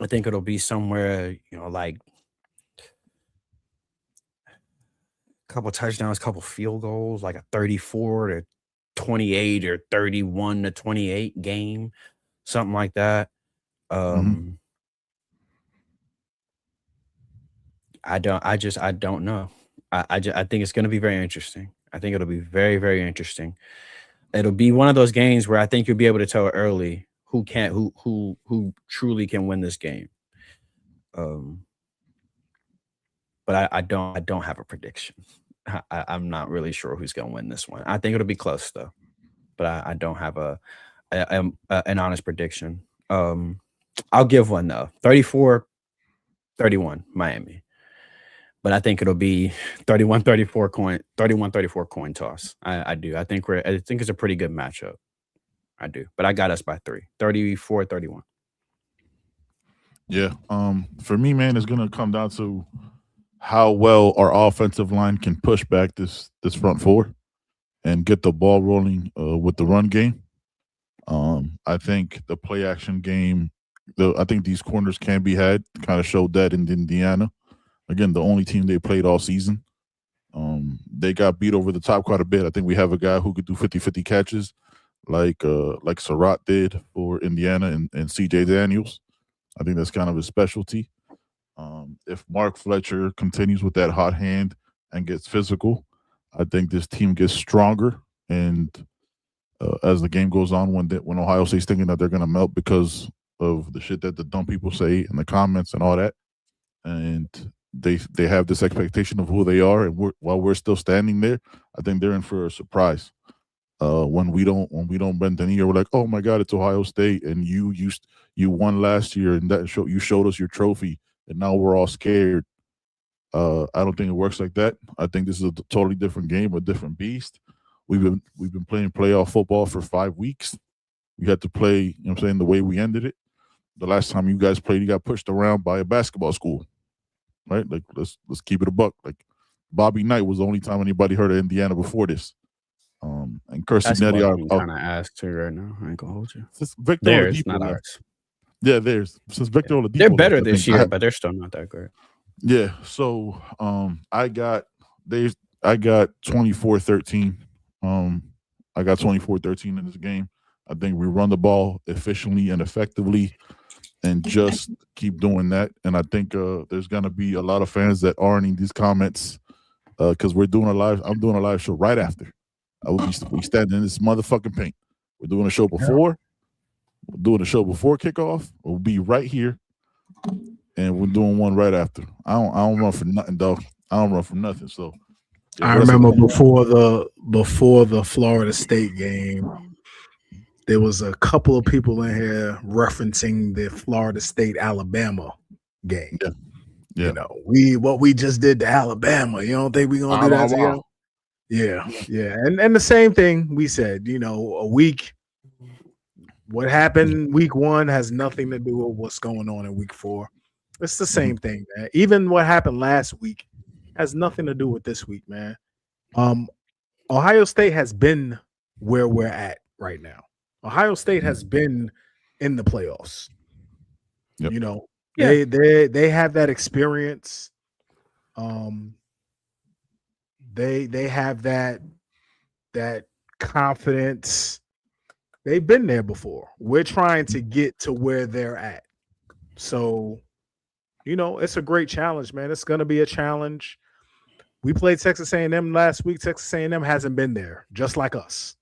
I think it'll be somewhere, like a couple touchdowns, couple field goals, like a 34-28 or 31-28 game, something like that. I don't know. I think it's going to be very interesting. I think it'll be very, very interesting. It'll be one of those games where I think you'll be able to tell early who truly can win this game. But I don't have a prediction. I'm not really sure who's going to win this one. I think it'll be close though, but I don't have an honest prediction. I'll give one though. 34-31 Miami. But I think it'll be 31-34 coin toss. I do. I think it's a pretty good matchup. I do. But I got us by 3. 34-31. Yeah. For me, man, it's gonna come down to how well our offensive line can push back this front four and get the ball rolling with the run game. I think the play action game, I think these corners can be had. Kind of showed that in Indiana. Again, the only team they played all season. They got beat over the top quite a bit. I think we have a guy who could do 50-50 catches like Surratt did for Indiana and CJ Daniels. I think that's kind of his specialty. If Mark Fletcher continues with that hot hand and gets physical, I think this team gets stronger. And as the game goes on, when Ohio State's thinking that they're going to melt because of the shit that the dumb people say in the comments and all that, and they have this expectation of who they are, and while we're still standing there, I think they're in for a surprise. When we don't bend the knee, or we're like, oh my God, it's Ohio State, and you won last year, and you showed us your trophy, and now we're all scared. I don't think it works like that. I think this is a totally different game, a different beast. We've been playing playoff football for 5 weeks. We had to play, the way we ended it. The last time you guys played, you got pushed around by a basketball school. Right? Like let's keep it a buck. Like Bobby Knight was the only time anybody heard of Indiana before this. And Kirstie Nettie are kind of asked too right now. I ain't gonna hold you. Victor theirs, not ours. Yeah, theirs. Since Victor Oladipo, they're better this year, but they're still not that great. Yeah. So I got 24-13. I got 24-13 in this game. I think we run the ball efficiently and effectively, and just keep doing that. And I think there's gonna be a lot of fans that aren't in these comments because I'm doing a live show right after. We standing in this motherfucking paint. We're doing a show before. We're doing a show before kickoff. We'll be right here, and we're doing one right after. I don't run for nothing, dog. I don't run for nothing. So I remember before the Florida State game, there was a couple of people in here referencing the Florida State Alabama game. Yeah. What we just did to Alabama. You don't think we're gonna do that again? Yeah. And the same thing we said, what happened week 1 has nothing to do with what's going on in week 4. It's the same thing, man. Even what happened last week has nothing to do with this week, man. Ohio State has been where we're at right now. Ohio State has been in the playoffs. Yep. They have that experience. They have that confidence. They've been there before. We're trying to get to where they're at. So, it's a great challenge, man. It's going to be a challenge. We played Texas A&M last week. Texas A&M hasn't been there, just like us.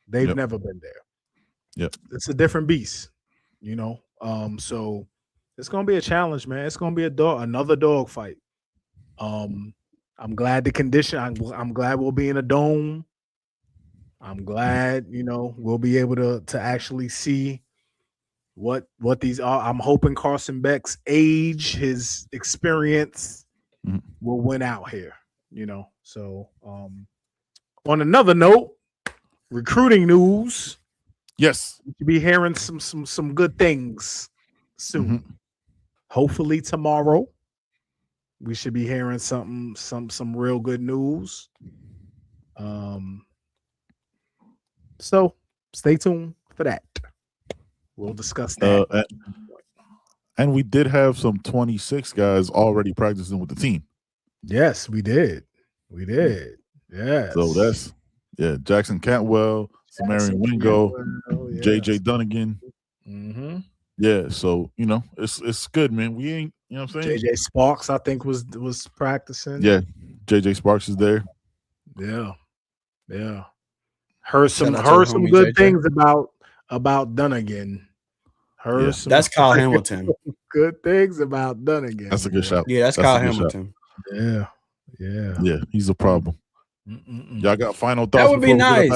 They've never been there. Yep. It's a different beast, so it's going to be a challenge, man. It's going to be another dog fight. I'm glad the condition. I'm glad we'll be in a dome. I'm glad, we'll be able to actually see what these are. I'm hoping Carson Beck's age, his experience will win out here, So on another note, recruiting news. Yes. We should be hearing some good things soon. Hopefully tomorrow we should be hearing some real good news. So stay tuned for that. We'll discuss that. And we did have some 26 guys already practicing with the team. Yes, we did. Yes. So that's Jackson Cantwell, Samarian Wingo, JJ Dunnigan. Yeah, so it's good, man. We ain't, what I'm saying? JJ Sparks, I think, was practicing. Yeah, JJ Sparks is there. Yeah. Heard some good things about Dunnigan. That's Kyle Hamilton. Good things about Dunnigan. That's a good shot. Yeah, that's Kyle Hamilton. Yeah. He's a problem. Y'all got final thoughts? That would be nice.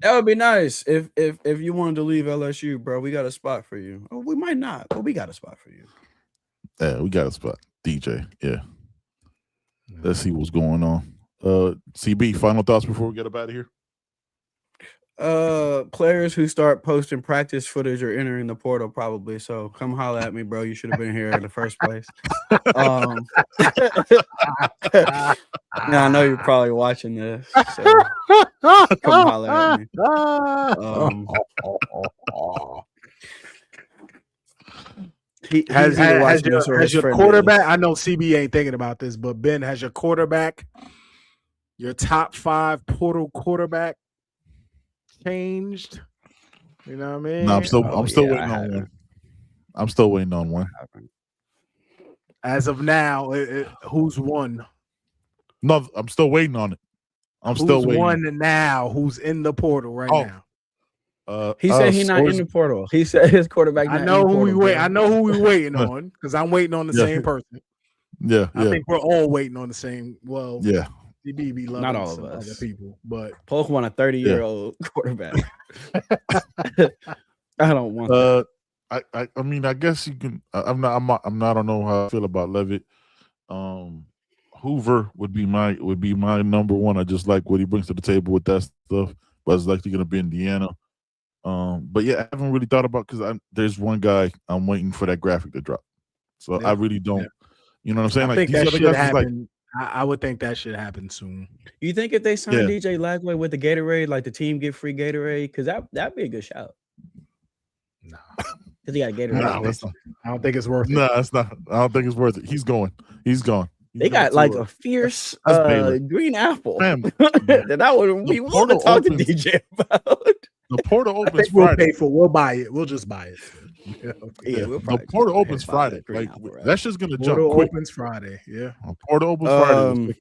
That would be nice if you wanted to leave LSU, bro. We got a spot for you. Oh, we might not, but we got a spot for you. Yeah, we got a spot. DJ. Yeah. Let's see what's going on. CB, final thoughts before we get up out of here? Players who start posting practice footage or entering the portal probably. So come holler at me, bro. You should have been here in the first place. I know you're probably watching this. So come holler at me. Has your quarterback? I know CB ain't thinking about this, but Ben, has your quarterback, your top 5 portal quarterback, changed? You know what I mean? No, I'm still waiting on one. I'm still waiting on one. As of now, who's won? No, I'm still waiting on it. I'm still waiting. Who's won now? Who's in the portal right now? He said he's not in the portal. He said his quarterback. I know who we wait. I know who we waiting on because I'm waiting on the same person. Yeah, I think we're all waiting on the same. Well, yeah. CB be loving not all of some us. other people, but Polk want a 30-year-old quarterback. I don't want that. I mean, I guess you can. I don't know how I feel about Levitt. Hoover would be my number one. I just like what he brings to the table with that stuff. But it's likely going to be Indiana. But yeah, I haven't really thought about because there's one guy I'm waiting for that graphic to drop. So I really don't. Yeah. You know what I'm saying? I think that should happen. I would think that should happen soon. You think if they sign DJ Lagway with the Gatorade, like the team get free Gatorade, because that'd be a good shout. No, because he got Gatorade. I don't think it's worth it. No, it's not. I don't think it's worth it. He's going. They got like a fierce green apple that we want to talk to DJ about. The portal opens Friday. We'll buy it. We'll just buy it. The portal opens Friday. Like that's just gonna jump quick. Portal opens Friday. Yeah. Portal opens Friday.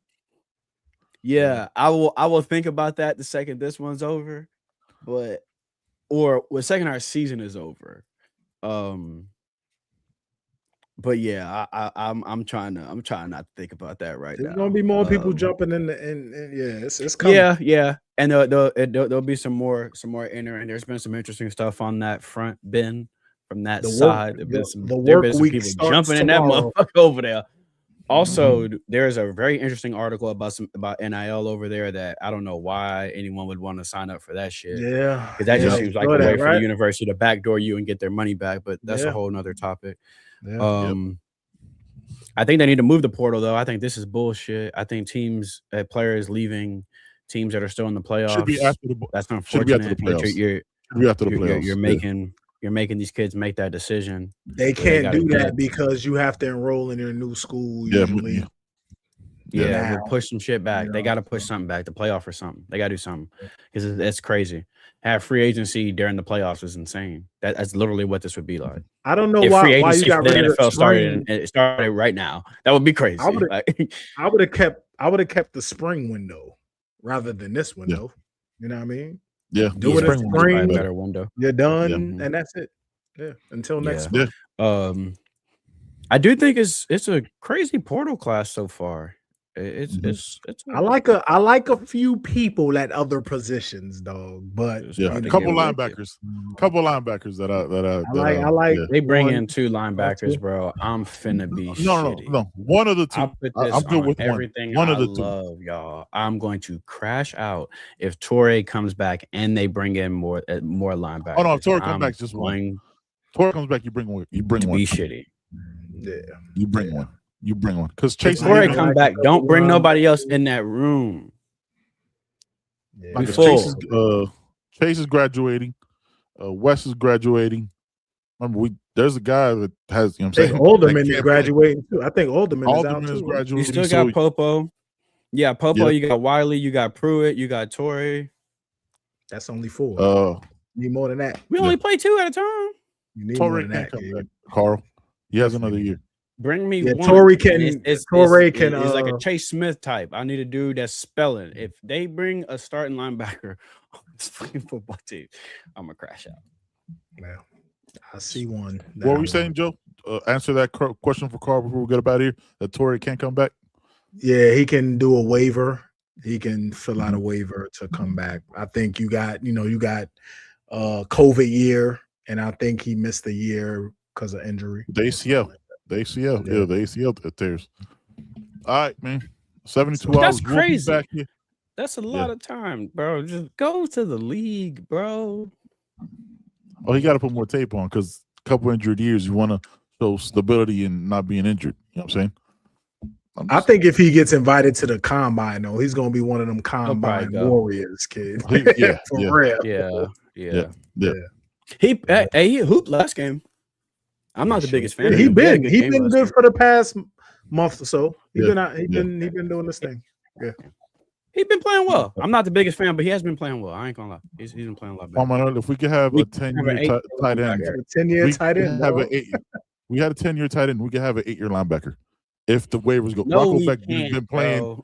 Yeah, I will think about that the second this one's over, or the second our season is over. But yeah, I'm trying not to think about that right now. There's gonna be more people jumping in it's coming. Yeah, and there'll be some more entering. There's been some interesting stuff on that front, Ben, from that side. There've been some people jumping in that motherfucker over there. Also, there's a very interesting article about NIL over there that I don't know why anyone would want to sign up for that shit. Yeah, because that just seems like a way for the university to backdoor you and get their money back. But that's a whole nother topic. Yeah. I think they need to move the portal though. I think this is bullshit. I think players leaving teams that are still in the playoffs. Should be after the. That's unfortunate. Should be after the playoffs. You're making these kids make that decision. They can't do that because you have to enroll in their new school usually. Yeah, we'll push some shit back. They got to push something back, the playoff or something. They got to do something because it's crazy. Have free agency during the playoffs is insane. That's literally what this would be like. I don't know why you got rid of the NFL started. It started right now. That would be crazy. I would have kept the spring window rather than this window. You know what I mean? Yeah, do it in spring. Better window. You're done, and that's it. Yeah, until next month. I do think it's a crazy portal class so far. It's I like a few people at other positions, dog. But a couple linebackers that I like. They bring in 2 linebackers, bro. I'm finna be shitty. No. One of the 2. I'm good with everything. One of the 2. Love y'all. I'm going to crash out if Torrey comes back and they bring in more linebackers. Oh no, if Torrey comes back, just one. Torrey comes back, you bring one. You bring one. Be shitty. Yeah, you bring one. You bring one because Chase. Torrey come back. Don't bring nobody else in that room. Yeah. Chase is graduating. Wes is graduating. Remember, there's a guy that has. You know what I'm saying? Alderman is graduating too. I think Alderman is out too. Graduating. You still got Popo. Yeah, Popo. Yeah. You got Wiley. You got Pruitt. You got Torrey. That's only 4. Need more than that. We only play 2 at a time. You need more than that, Carl. He has another year. Bring me one. Torrey can. He's like a Chase Smith type. I need a dude that's spelling. If they bring a starting linebacker on this fucking football team, I'm gonna crash out. Yeah, I see one. What were you saying, Joe? Answer that question for Carl before we get up out of here. That Torrey can't come back. Yeah, he can do a waiver. He can fill out a waiver to come back. I think you got COVID year, and I think he missed a year because of injury. The ACL. The ACL tears. All right, man. 72 hours. That's crazy. Back here. That's a lot of time, bro. Just go to the league, bro. Oh, he got to put more tape on because a couple injured years, you want to show stability and not being injured. You know what I'm saying? I think if he gets invited to the combine, though, he's going to be one of them combine warriors, kid. Yeah, for real. Yeah. He hooped last game. I'm not the biggest fan. He been good for the past month or so. He been doing this thing. Yeah. He's been playing well. I'm not the biggest fan, but he has been playing well. I ain't gonna lie. He's been playing a lot better. If we could have a 10-year tight end, 10-year tight end. We had a 10-year tight end. We could have an 8-year linebacker. If the waivers go, no, Rocco Beck has been playing.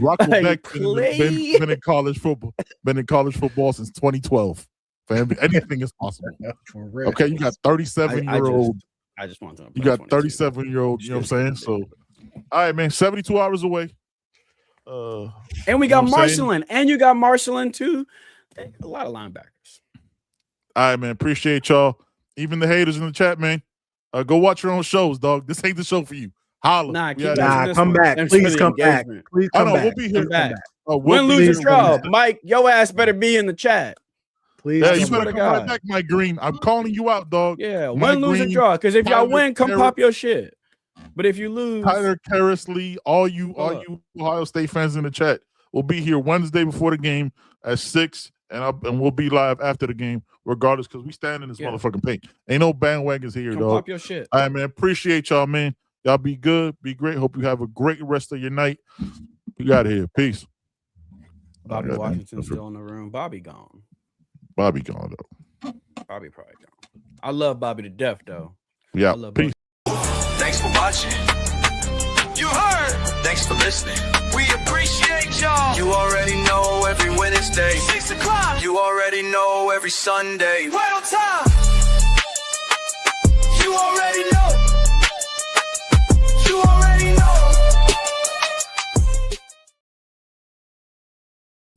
Rocco Beck been in college football. Been in college football since 2012. Anything is possible. For real. Okay, you got 37-year-old. I just want to. You got 37-year-old. You know what I'm saying? So, all right, man. 72 hours away. And we got Marcelin, and you got Marcelin too. A lot of linebackers. All right, man. Appreciate y'all. Even the haters in the chat, man. Go watch your own shows, dog. This ain't the show for you. Holla. Come back. Please come back. Please come back. We'll be here. Win, lose, or draw. Mike, your ass better be in the chat. Please. Yeah, you better come right back, Mike Green. I'm calling you out, dog. Yeah, win, lose, or draw. Because if y'all win, come pop your shit. But if you lose, Tyler Carrisley, all you Ohio State fans in the chat, we'll be here Wednesday before the game at 6, and we'll be live after the game, regardless, because we stand in this motherfucking paint. Ain't no bandwagons here, dog. Pop your shit. All right, man. Appreciate y'all, man. Y'all be good, be great. Hope you have a great rest of your night. We got here. Peace. Bobby Washington's still in the room. Bobby gone. Bobby gone though. Bobby probably gone. I love Bobby to death though. Yeah. Peace. Thanks for watching. You heard. Thanks for listening. We appreciate y'all. You already know every Wednesday, 6 o'clock. You already know every Sunday, right on time. You already know. You already